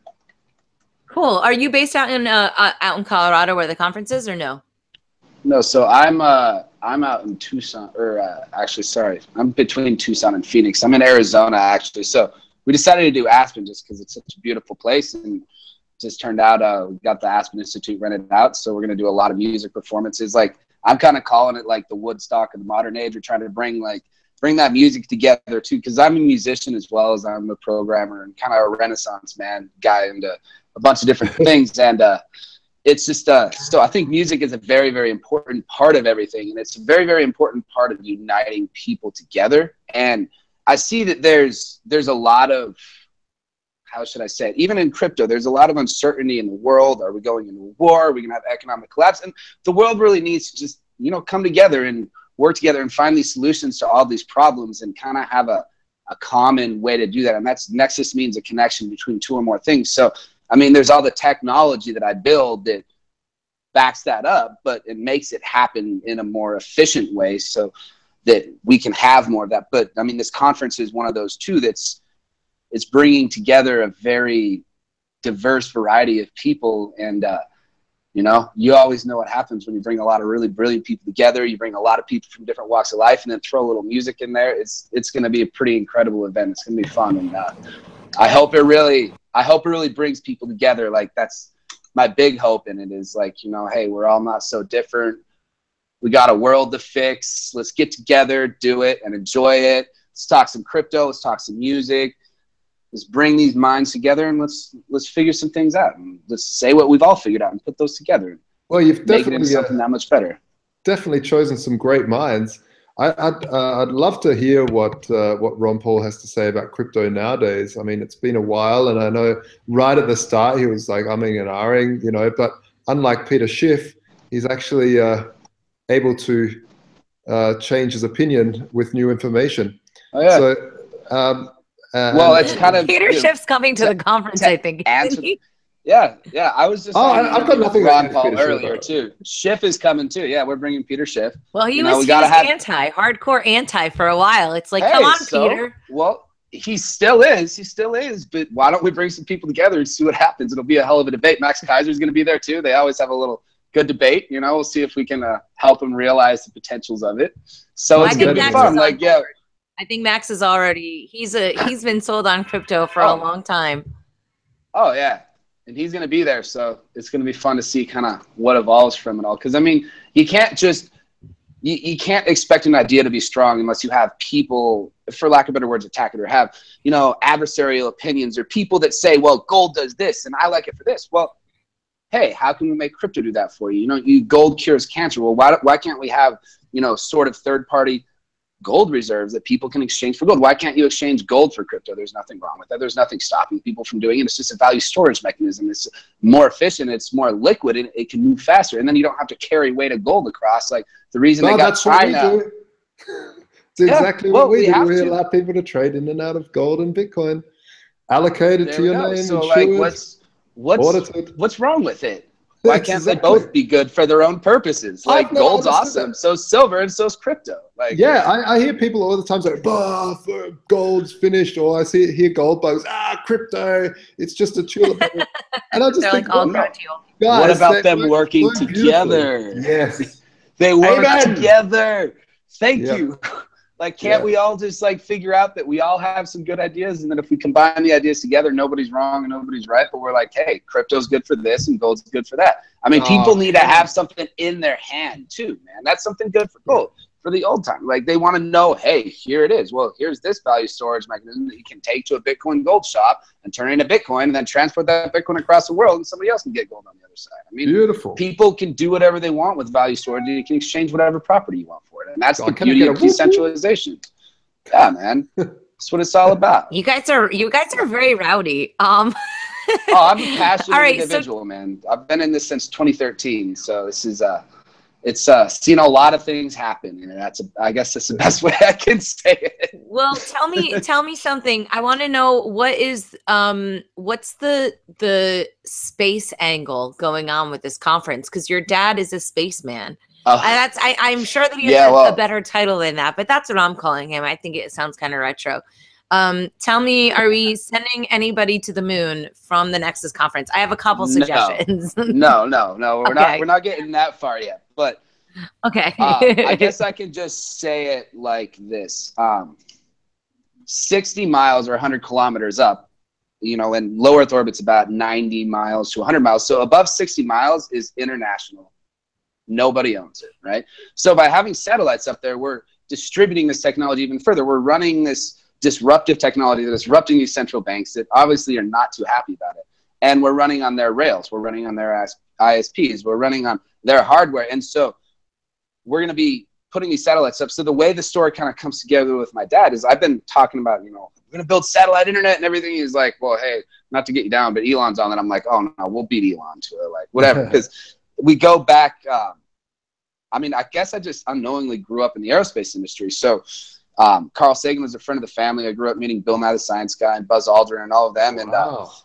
Cool. Are you based out in Colorado where the conference is, or no? No, so I'm out in Tucson, or actually, sorry, I'm between Tucson and Phoenix. I'm in Arizona, actually. So we decided to do Aspen just because it's such a beautiful place, and just turned out we got the Aspen Institute rented out, so we're going to do a lot of music performances. Like, I'm kind of calling it like the Woodstock of the modern age. We're trying to bring that music together too, because I'm a musician as well as I'm a programmer and kind of a Renaissance man guy into a bunch of different things. And it's just so I think music is a very, very important part of everything, and it's a very, very important part of uniting people together. And I see that there's a lot of, how should I say it, even in crypto, there's a lot of uncertainty in the world. Are we going into a war? Are we going to have economic collapse? And the world really needs to just, come together and work together and find these solutions to all these problems, and kind of have a common way to do that. And that's Nexus means a connection between two or more things. So, I mean, there's all the technology that I build that backs that up, but it makes it happen in a more efficient way so that we can have more of that. But I mean, this conference is one of those too, it's bringing together a very diverse variety of people. And, you always know what happens when you bring a lot of really brilliant people together. You bring a lot of people from different walks of life, and then throw a little music in there. It's going to be a pretty incredible event. It's going to be fun, and I hope it really brings people together. Like, that's my big hope in it, is like, hey, we're all not so different. We got a world to fix. Let's get together, do it, and enjoy it. Let's talk some crypto. Let's talk some music. Let's bring these minds together, and let's figure some things out, and let's say what we've all figured out and put those together. Well, you've definitely make it into something that much better. Definitely chosen some great minds. I'd love to hear what Ron Paul has to say about crypto nowadays. I mean, it's been a while, and I know right at the start he was like umming and ahhing, but unlike Peter Schiff, he's actually able to change his opinion with new information. Oh yeah. So. Well, it's kind of Peter Schiff's coming to the conference, I think. Yeah. I was just. I've got nothing Ron Paul earlier too. Schiff is coming too. Yeah, we're bringing Peter Schiff. Well, he was hardcore anti for a while. It's like, come on, Peter. Well, he still is. But why don't we bring some people together and see what happens? It'll be a hell of a debate. Max Kaiser's going to be there too. They always have a little good debate. We'll see if we can help him realize the potentials of it. So it's going to be fun. I think Max is already, he's been sold on crypto for a long time. Oh yeah. and he's going to be there. So it's going to be fun to see kind of what evolves from it all. Because I mean, you can't just you can't expect an idea to be strong unless you have people, for lack of better words, attack it, or have, you know, adversarial opinions, or people that say, well, gold does this and I like it for this. Well, hey, how can we make crypto do that for you? You know, gold cures cancer. Well, why can't we have, you know, sort of third-party gold reserves that people can exchange for gold? Why can't you exchange gold for crypto? There's nothing wrong with that. There's nothing stopping people from doing it. It's just a value storage mechanism. It's more efficient. It's more liquid, and it can move faster. And then you don't have to carry weight of gold across. Like the reason they got China. It's exactly what we do. We allow people to trade in and out of gold and Bitcoin, allocated to your name. So like, what's wrong with it? Why can't they both be good for their own purposes? Like gold's awesome, so's silver, and so's crypto. Like, yeah, I hear people all the time say, "Bah, gold's finished," or I hear gold bugs. Crypto, it's just a tulip. And I just think, like, all guys, what about them working together? Yes, they work together. Thank you. Like, can't we all just like figure out that we all have some good ideas, and then if we combine the ideas together, nobody's wrong and nobody's right, but we're like, hey, crypto's good for this and gold's good for that. I mean, people need to have something in their hand too, man. That's something good for gold, for the old time. Like, they want to know, hey, here it is. Well, here's this value storage mechanism that you can take to a Bitcoin gold shop and turn it into Bitcoin, and then transport that Bitcoin across the world, and somebody else can get gold on the other side. I mean, beautiful. People can do whatever they want with value storage, and you can exchange whatever property you want for it. And that's the beauty of decentralization. Yeah, man. That's what it's all about. You guys are very rowdy. Oh, I'm a passionate individual, man. I've been in this since 2013, so this is it's seen a lot of things happen, and I guess that's the best way I can say it. Well, tell me something. I want to know what's the space angle going on with this conference, because your dad is a spaceman. I'm sure that he has a better title than that, but that's what I'm calling him. I think it sounds kind of retro. Tell me, are we sending anybody to the moon from the Nexus conference? I have a couple suggestions. No. We're not getting that far yet. But okay, I guess I can just say it like this: 60 miles or 100 kilometers up, you know, in low Earth orbit's about 90 miles to 100 miles. So above 60 miles is international. Nobody owns it, right? So by having satellites up there, we're distributing this technology even further. We're running this disruptive technology that is disrupting these central banks that obviously are not too happy about it. And we're running on their rails. We're running on their ISPs. We're running on their hardware. And so we're going to be putting these satellites up. So the way the story kind of comes together with my dad is, I've been talking about, you know, we're going to build satellite internet and everything. He's like, well, hey, not to get you down, but Elon's on it. I'm like, oh, no, we'll beat Elon to it. Like, whatever. Because we go back. I mean, I guess I just unknowingly grew up in the aerospace industry. So Carl Sagan was a friend of the family. I grew up meeting Bill Nye the Science Guy and Buzz Aldrin and all of them. And,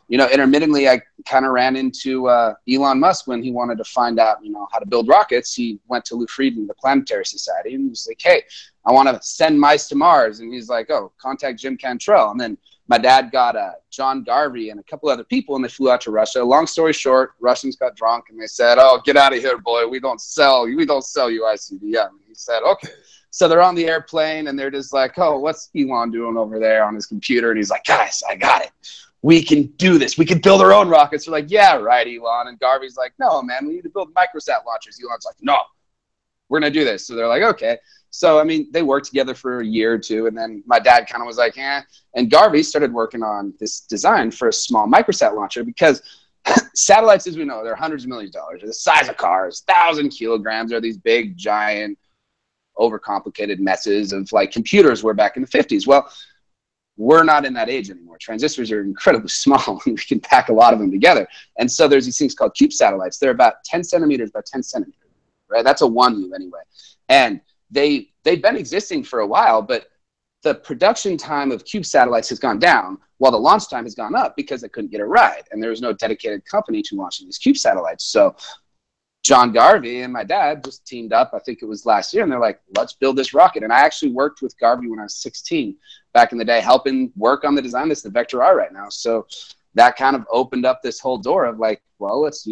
you know, intermittently, I kind of ran into Elon Musk when he wanted to find out, you know, how to build rockets. He went to Lou Friedman, the Planetary Society, and he was like, hey, I want to send mice to Mars. And he's like, oh, contact Jim Cantrell. And then my dad got John Garvey and a couple other people, and they flew out to Russia. Long story short, Russians got drunk, and they said, oh, get out of here, boy. We don't sell you ICBM. And he said, okay. So they're on the airplane, and they're just like, oh, what's Elon doing over there on his computer? And he's like, guys, I got it. We can do this. We can build our own rockets. They're like, yeah, right, Elon. And Garvey's like, no, man, we need to build microsat launchers. Elon's like, no, we're going to do this. So they're like, okay. So, I mean, they worked together for a year or two, and then my dad kind of was like, eh. And Garvey started working on this design for a small microsat launcher, because satellites, as we know, they're hundreds of millions of dollars. They're the size of cars, 1,000 kilograms. They're these big, giant, overcomplicated messes of like computers were back in the 50s. Well, we're not in that age anymore. Transistors are incredibly small, and we can pack a lot of them together. And so there's these things called cube satellites. They're about 10 centimeters by 10 centimeters, right? That's a 1U anyway. And they've been existing for a while, but the production time of cube satellites has gone down while the launch time has gone up, because they couldn't get a ride, and there was no dedicated company to launching these cube satellites. So John Garvey and my dad just teamed up, I think it was last year, and they're like, let's build this rocket. And I actually worked with Garvey when I was 16 back in the day, helping work on the design. This is the Vector R right now. So that kind of opened up this whole door of like, well, let's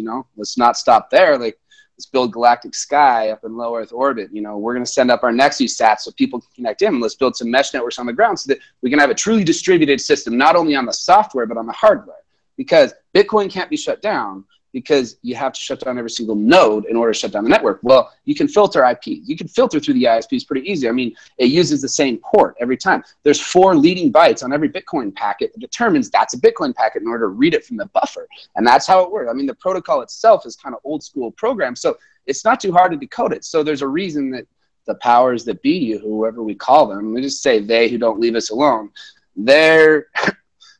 not stop there. Like, let's build galactic sky up in low Earth orbit. You know, we're going to send up our Nexus sats so people can connect in. Let's build some mesh networks on the ground so that we can have a truly distributed system, not only on the software, but on the hardware. because Bitcoin can't be shut down because you have to shut down every single node in order to shut down the network. Well, you can filter IPs. You can filter through the ISPs pretty easy. I mean, it uses the same port every time. There's 4 leading bytes on every Bitcoin packet that determines that's a Bitcoin packet in order to read it from the buffer. And that's how it works. I mean, the protocol itself is kind of old school program, so it's not too hard to decode it. So there's a reason that the powers that be, whoever we call them, we just say they who don't leave us alone, they're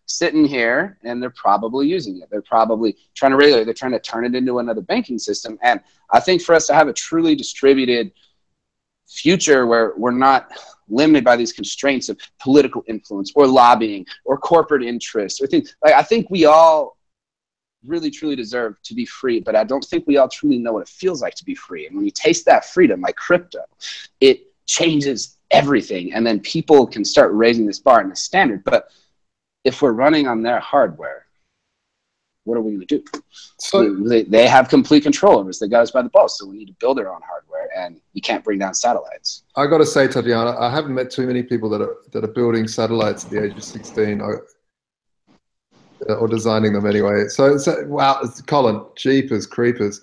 sitting here and they're probably using it. They're probably trying to regulate. They're trying to turn it into another banking system. And I think for us to have a truly distributed future where we're not limited by these constraints of political influence or lobbying or corporate interests or things, like, I think we all really truly deserve to be free, but I don't think we all truly know what it feels like to be free. And when you taste that freedom, like crypto, it changes everything. And then people can start raising this bar and the standard. But if we're running on their hardware, what are we going to do? So they have complete control over us. They got us by the balls. So we need to build our own hardware, and you can't bring down satellites. I got to say, Tatiana, I haven't met too many people that are building satellites at the age of 16 or designing them anyway. So wow, Colin, jeepers creepers.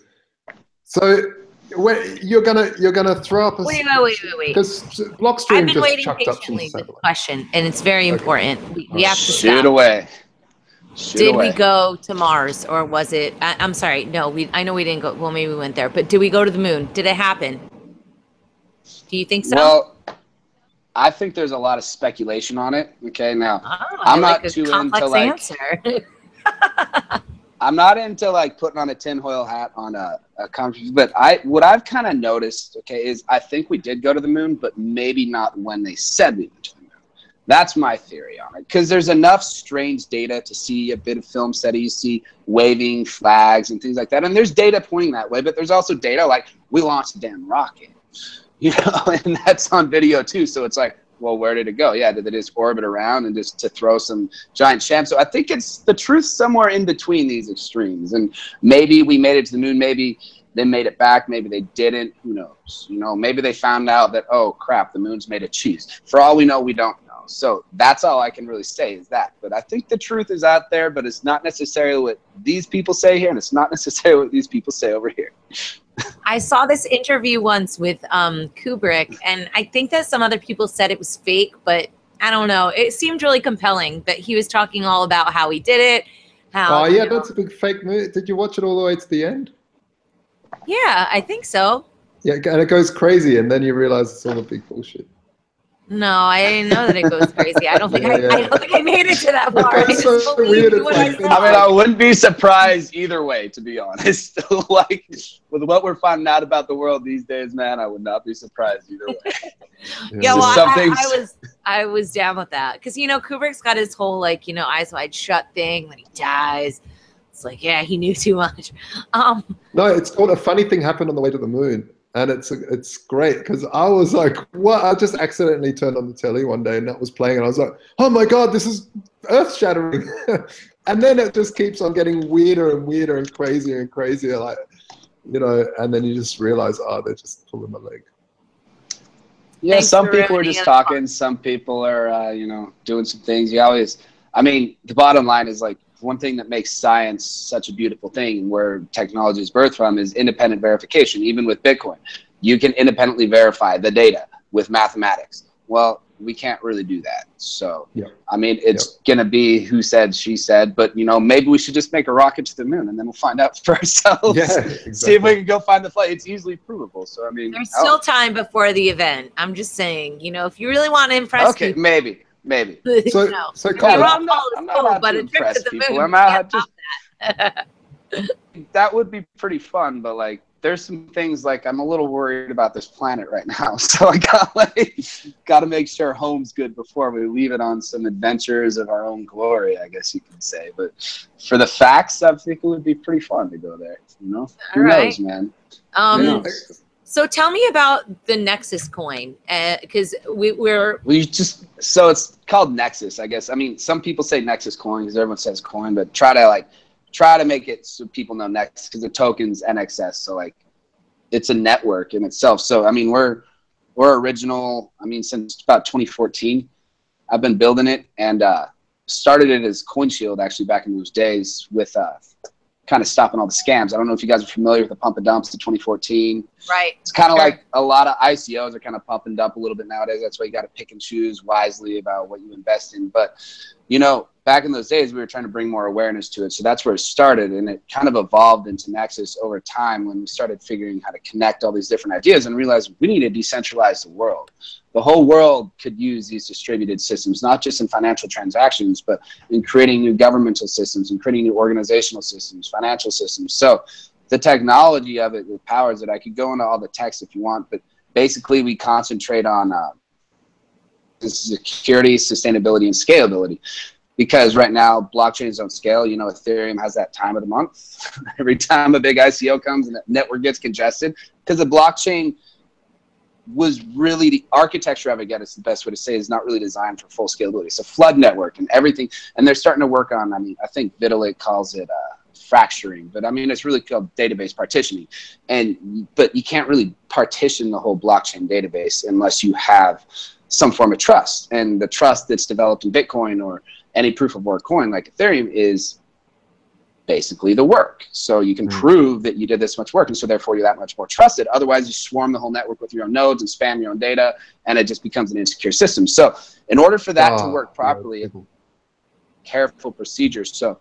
So you're gonna throw up a wait. Because Blockstream I've been just waiting chucked up patiently some with the question, and it's very important. We have to Shoot stop. away. Did we go to Mars, or was it? I'm sorry, no. I know we didn't go. Well, maybe we went there, but did we go to the moon? Did it happen? Do you think so? Well, I think there's a lot of speculation on it. Okay, now I'm not too into like answer. I'm not into like putting on a tinfoil hat on a conference, but what I've kind of noticed, okay, is I think we did go to the moon, but maybe not when they said we went to the moon. That's my theory on it, because there's enough strange data to see a bit of film studies, see waving flags and things like that, and there's data pointing that way, but there's also data like we launched a damn rocket, you know, and that's on video too. So it's like, well, where did it go? Yeah, did it just orbit around and just to throw some giant sham? So I think it's the truth somewhere in between these extremes. And maybe we made it to the moon. Maybe they made it back. Maybe they didn't. Who knows? You know, maybe they found out that, oh, crap, the moon's made of cheese. For all we know, we don't know. So that's all I can really say is that. But I think the truth is out there, but it's not necessarily what these people say here, and it's not necessarily what these people say over here. I saw this interview once with Kubrick, and I think that some other people said it was fake, but I don't know. It seemed really compelling that he was talking all about how he did it. How, yeah, that's a big fake movie. Did you watch it all the way to the end? Yeah, I think so. Yeah, and it goes crazy, and then you realize it's all a big bullshit. No, I didn't know that it goes crazy. I don't think I don't think I made it to that part. It's so weird. It's like, I mean, I wouldn't be surprised either way, to be honest. Like, with what we're finding out about the world these days, man, I would not be surprised either way. Yeah, well, I was down with that, because, you know, Kubrick's got his whole, like, you know, eyes wide shut thing when he dies. It's like, yeah, he knew too much. No, it's called A Funny Thing Happened on the Way to the Moon. And it's great, because I was like, what? I just accidentally turned on the telly one day and that was playing, and I was like, oh my God, this is earth shattering. And then it just keeps on getting weirder and weirder and crazier and crazier, like, you know, and then you just realize, oh, they're just pulling my leg. Yeah, Thanks some people are just talking, some people are, you know, doing some things. You always, I mean, the bottom line is, like, one thing that makes science such a beautiful thing, where technology is birthed from, is independent verification. Even with Bitcoin, you can independently verify the data with mathematics. Well, we can't really do that. So, I mean, it's going to be who said, she said, but, you know, maybe we should just make a rocket to the moon and then we'll find out for ourselves. Yeah, exactly. See if we can go find the flight. It's easily provable. So, I mean, there's still time before the event. I'm just saying, you know, if you really want to impress people. Maybe. So Colin, I'm not out to impress people. I'm out just that would be pretty fun, but like, there's some things, like, I'm a little worried about this planet right now, so I got to make sure home's good before we leave it on some adventures of our own glory, I guess you could say. But for the facts, I think it would be pretty fun to go there. You know, who knows, man? So tell me about the Nexus coin, because so it's called Nexus, I guess. I mean, some people say Nexus coin because everyone says coin, but try to make it so people know Nexus, because the token's NXS. So, like, it's a network in itself. So, I mean, we're original. I mean, since about 2014, I've been building it, and started it as CoinShield actually back in those days with kind of stopping all the scams. I don't know if you guys are familiar with the pump and dumps of 2014. Right. It's kind of like a lot of ICOs are kind of pump and dump a little bit nowadays. That's why you got to pick and choose wisely about what you invest in. But, you know, back in those days, we were trying to bring more awareness to it. So that's where it started. And it kind of evolved into Nexus over time when we started figuring how to connect all these different ideas and realized we need to decentralize the world. The whole world could use these distributed systems, not just in financial transactions, but in creating new governmental systems and creating new organizational systems, financial systems. So the technology of it with powers that I could go into all the text if you want, but basically we concentrate on security, sustainability, and scalability. Because right now blockchains don't scale. You know, Ethereum has that time of the month. Every time a big ICO comes and the network gets congested, because the blockchain was really, the architecture of it, again, it's the best way to say, is not really designed for full scalability. It's a flood network and everything. And they're starting to work on, I mean, I think Vitalik calls it fracturing, but I mean, it's really called database partitioning. But you can't really partition the whole blockchain database unless you have some form of trust. And the trust that's developed in Bitcoin or any proof of work coin like Ethereum is basically the work. So you can prove that you did this much work, and so therefore you're that much more trusted. Otherwise, you swarm the whole network with your own nodes and spam your own data, and it just becomes an insecure system. So in order for that to work properly, careful procedures. So,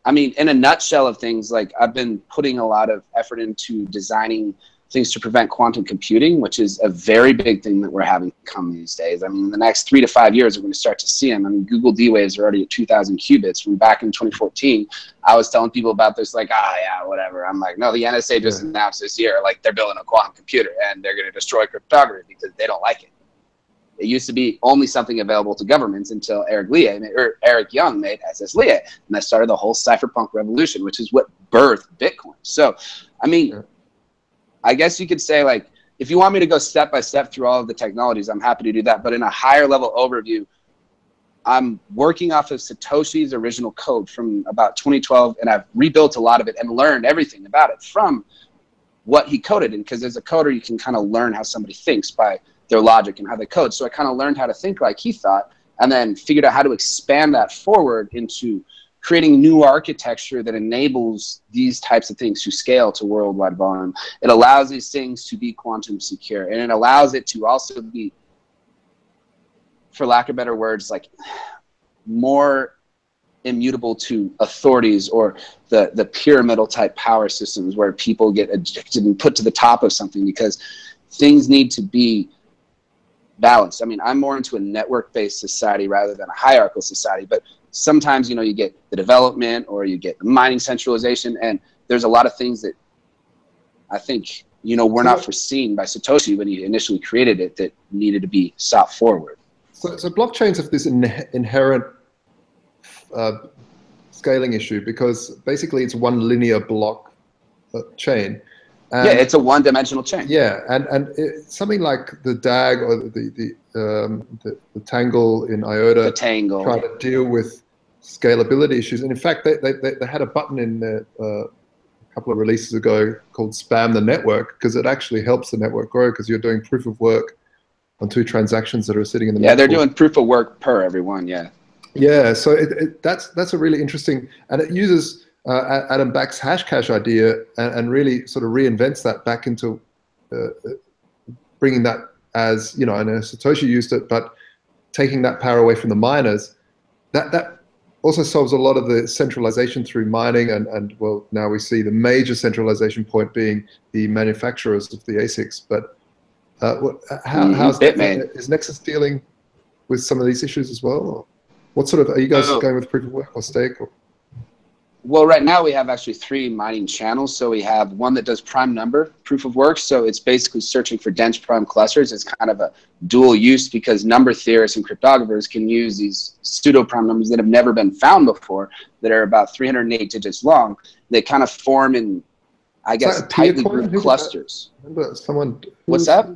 I mean, in a nutshell of things, like I've been putting a lot of effort into designing things to prevent quantum computing, which is a very big thing that we're having come these days. I mean, in the next 3 to 5 years, we're going to start to see them. I mean, Google D-Waves are already at 2,000 qubits. From back in 2014, I was telling people about this, like, yeah, whatever. I'm like, no, the NSA just announced this year, like, they're building a quantum computer, and they're going to destroy cryptography because they don't like it. It used to be only something available to governments until Eric Young made SS Lie, and that started the whole cypherpunk revolution, which is what birthed Bitcoin. So, I mean, I guess you could say, like, if you want me to go step by step through all of the technologies, I'm happy to do that. But in a higher level overview, I'm working off of Satoshi's original code from about 2012, and I've rebuilt a lot of it and learned everything about it from what he coded. And because as a coder, you can kind of learn how somebody thinks by their logic and how they code. So I kind of learned how to think like he thought, and then figured out how to expand that forward into creating new architecture that enables these types of things to scale to worldwide volume. It allows these things to be quantum secure, and it allows it to also be, for lack of better words, like more immutable to authorities or the pyramidal type power systems where people get addicted and put to the top of something, because things need to be balanced. I mean, I'm more into a network-based society rather than a hierarchical society, but sometimes, you know, you get the development or you get the mining centralization, and there's a lot of things that I think, you know, were not foreseen by Satoshi when he initially created it that needed to be sought forward. So blockchains have this inherent scaling issue, because basically it's one linear block chain. And yeah, it's a one-dimensional chain. Yeah, and something like the DAG or the Tangle in IOTA try to deal with scalability issues. And in fact, they had a button in there a couple of releases ago called Spam the Network, because it actually helps the network grow, because you're doing proof of work on 2 transactions that are sitting in the network. Yeah, they're doing proof of work per everyone, yeah. Yeah, so that's a really interesting, and it uses Adam Back's Hashcash idea and really sort of reinvents that back into bringing that as, you know, I know Satoshi used it, but taking that power away from the miners. That also solves a lot of the centralization through mining, and well, now we see the major centralization point being the manufacturers of the ASICs. But is Nexus dealing with some of these issues as well? Or what sort of, are you guys going with proof of work or stake? Or? Well, right now we have actually 3 mining channels. So we have one that does prime number proof of work. So it's basically searching for dense prime clusters. It's kind of a dual use, because number theorists and cryptographers can use these pseudo prime numbers that have never been found before, that are about 308 digits long. They kind of form in, I guess, tightly grouped clusters. Remember someone? What's that?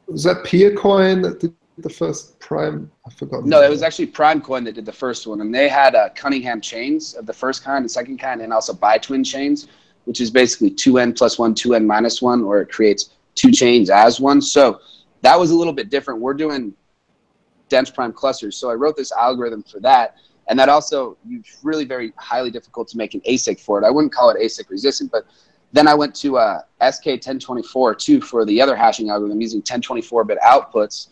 Was that Peercoin that did the first prime? I forgot. No, it was actually Primecoin that did the first one, and they had Cunningham chains of the first kind and second kind, and also bitwin chains, which is basically 2n plus 1, 2n minus 1, or it creates 2 chains as one. So that was a little bit different. We're doing dense prime clusters. So I wrote this algorithm for that, And that also, it's really very highly difficult to make an ASIC for it. I wouldn't call it ASIC resistant, but then I went to SK1024 too for the other hashing algorithm using 1024-bit outputs,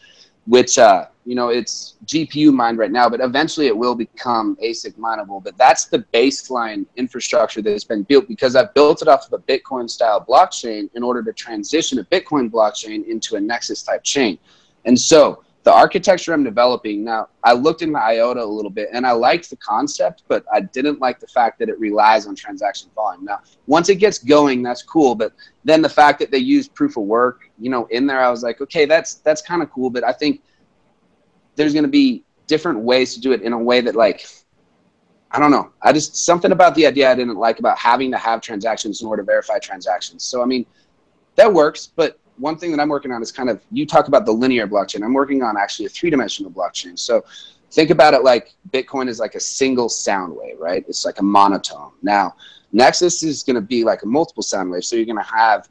which, you know, it's GPU mined right now, but eventually it will become ASIC mineable. But that's the baseline infrastructure that has been built, because I've built it off of a Bitcoin-style blockchain in order to transition a Bitcoin blockchain into a Nexus-type chain. And so the architecture I'm developing now, I looked into IOTA a little bit and I liked the concept, but I didn't like the fact that it relies on transaction volume. Now, once it gets going, that's cool. But then the fact that they use proof of work, you know, in there, I was like, okay, that's kind of cool. But I think there's going to be different ways to do it in a way that, like, I don't know. I just, something about the idea I didn't like about having to have transactions in order to verify transactions. So, I mean, that works, but one thing that I'm working on is kind of, you talk about the linear blockchain. I'm working on actually a 3-dimensional blockchain. So think about it like Bitcoin is like a single sound wave, right? It's like a monotone. Now, Nexus is going to be like a multiple sound wave. So you're going to have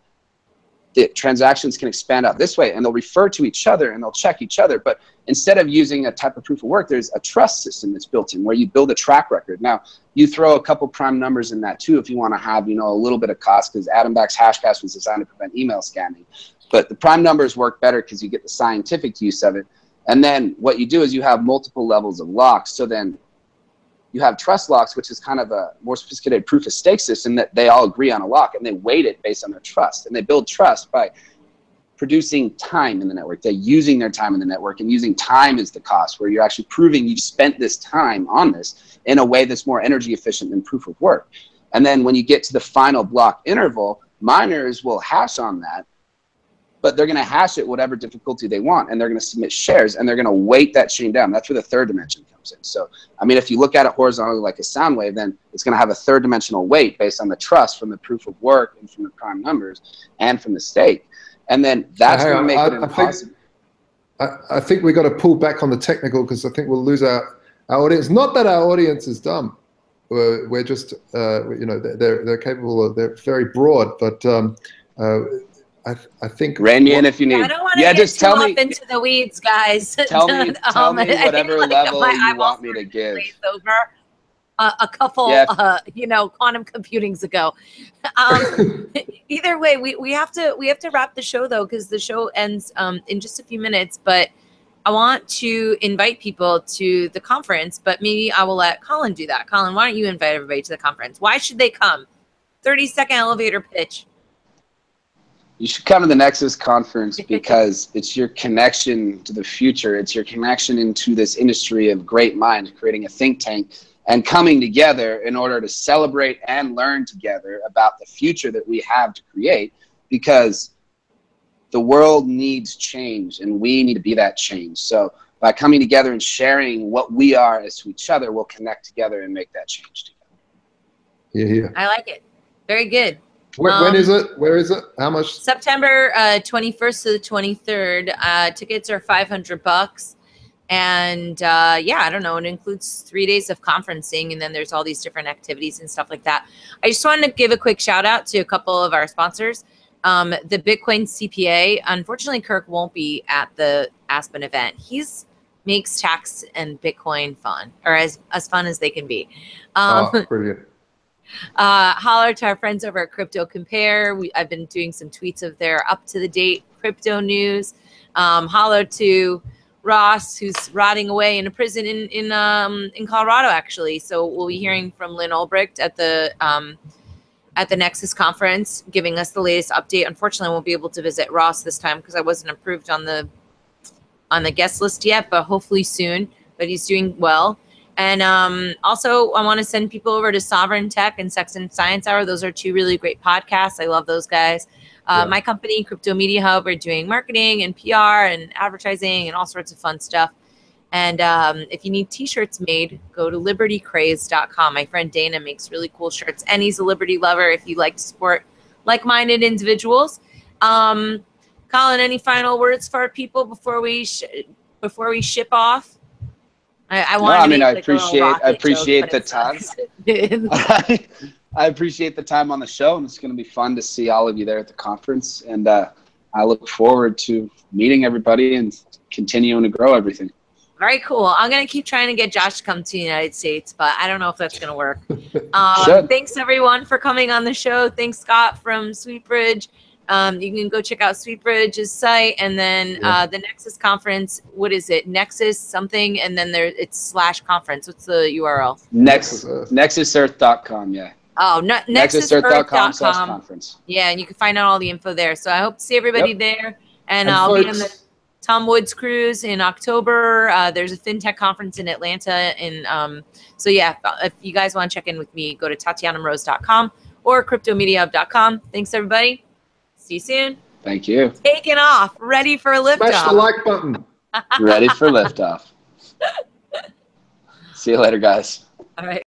the transactions can expand out this way, and they'll refer to each other and they'll check each other. But instead of using a type of proof of work, there's a trust system that's built in where you build a track record. Now, you throw a couple prime numbers in that too if you want to have, you know, a little bit of cost, because Adam Back's Hashcash was designed to prevent email scamming. But the prime numbers work better because you get the scientific use of it. And then what you do is you have multiple levels of locks. So then you have trust locks, which is kind of a more sophisticated proof of stake system that they all agree on a lock, and they weight it based on their trust. And they build trust by producing time in the network. They're using their time in the network, and using time is the cost, where you're actually proving you've spent this time on this in a way that's more energy efficient than proof of work. And then when you get to the final block interval, miners will hash on that, but they're going to hash it whatever difficulty they want, and they're going to submit shares, and they're going to weight that chain down. That's where the third dimension comes in. So, I mean, if you look at it horizontally like a sound wave, then it's going to have a third dimensional weight based on the trust from the proof of work and from the prime numbers and from the stake. And then that's going to make it impossible. I think we got to pull back on the technical, because I think we'll lose our audience. Not that our audience is dumb. We're just, you know, they're capable of, they're very broad, but I think rein me in if you need. I don't want to get just too off into the weeds, guys. Tell me whatever level you want me to give. Over a couple, you know, quantum computings ago. Either way, we have to wrap the show though, because the show ends in just a few minutes. But I want to invite people to the conference, but maybe I will let Colin do that. Colin, why don't you invite everybody to the conference? Why should they come? 30-second elevator pitch. You should come to the Nexus conference because it's your connection to the future. It's your connection into this industry of great minds, creating a think tank and coming together in order to celebrate and learn together about the future that we have to create, because the world needs change and we need to be that change. So by coming together and sharing what we are as to each other, we'll connect together and make that change together. Yeah. I like it. Very good. When is it? Where is it? How much? September 21st to the 23rd. Tickets are $500. And yeah, I don't know. It includes 3 days of conferencing, and then there's all these different activities and stuff like that. I just wanted to give a quick shout out to a couple of our sponsors. The Bitcoin CPA. Unfortunately, Kirk won't be at the Aspen event. He's makes tax and Bitcoin fun, or as fun as they can be. Brilliant. Holler to our friends over at Crypto Compare. I've been doing some tweets of their up-to-the-date crypto news. Holler to Ross, who's rotting away in a prison in Colorado, actually. So we'll be hearing from Lynn Ulbricht at the Nexus conference, giving us the latest update. Unfortunately, I won't be able to visit Ross this time because I wasn't approved on the guest list yet, but hopefully soon. But he's doing well. And also, I want to send people over to Sovereign Tech and Sex and Science Hour. Those are two really great podcasts. I love those guys. My company, Crypto Media Hub, we're doing marketing and PR and advertising and all sorts of fun stuff. And if you need T-shirts made, go to libertycraze.com. My friend Dana makes really cool shirts, and he's a Liberty lover if you like to support like-minded individuals. Colin, any final words for our people before we ship off? I appreciate the time. I appreciate the time on the show, and it's going to be fun to see all of you there at the conference. And I look forward to meeting everybody and continuing to grow everything. Very cool. I'm going to keep trying to get Josh to come to the United States, but I don't know if that's going to work. Thanks, everyone, for coming on the show. Thanks, Scott from Sweetbridge. You can go check out Sweetbridge's site. And then the Nexus conference, what is it? Nexus something, and then it's /conference. What's the URL? Nexusearth.com, yeah. Oh, nexusearth.com/conference. Yeah, and you can find out all the info there. So I hope to see everybody there. And I'll be on the Tom Woods cruise in October. There's a FinTech conference in Atlanta. So yeah, if you guys want to check in with me, go to TatianaMrose.com or CryptoMediaHub.com. Thanks, everybody. See you soon. Thank you. Taking off. Ready for liftoff. Smash the like button. Ready for liftoff. See you later, guys. All right.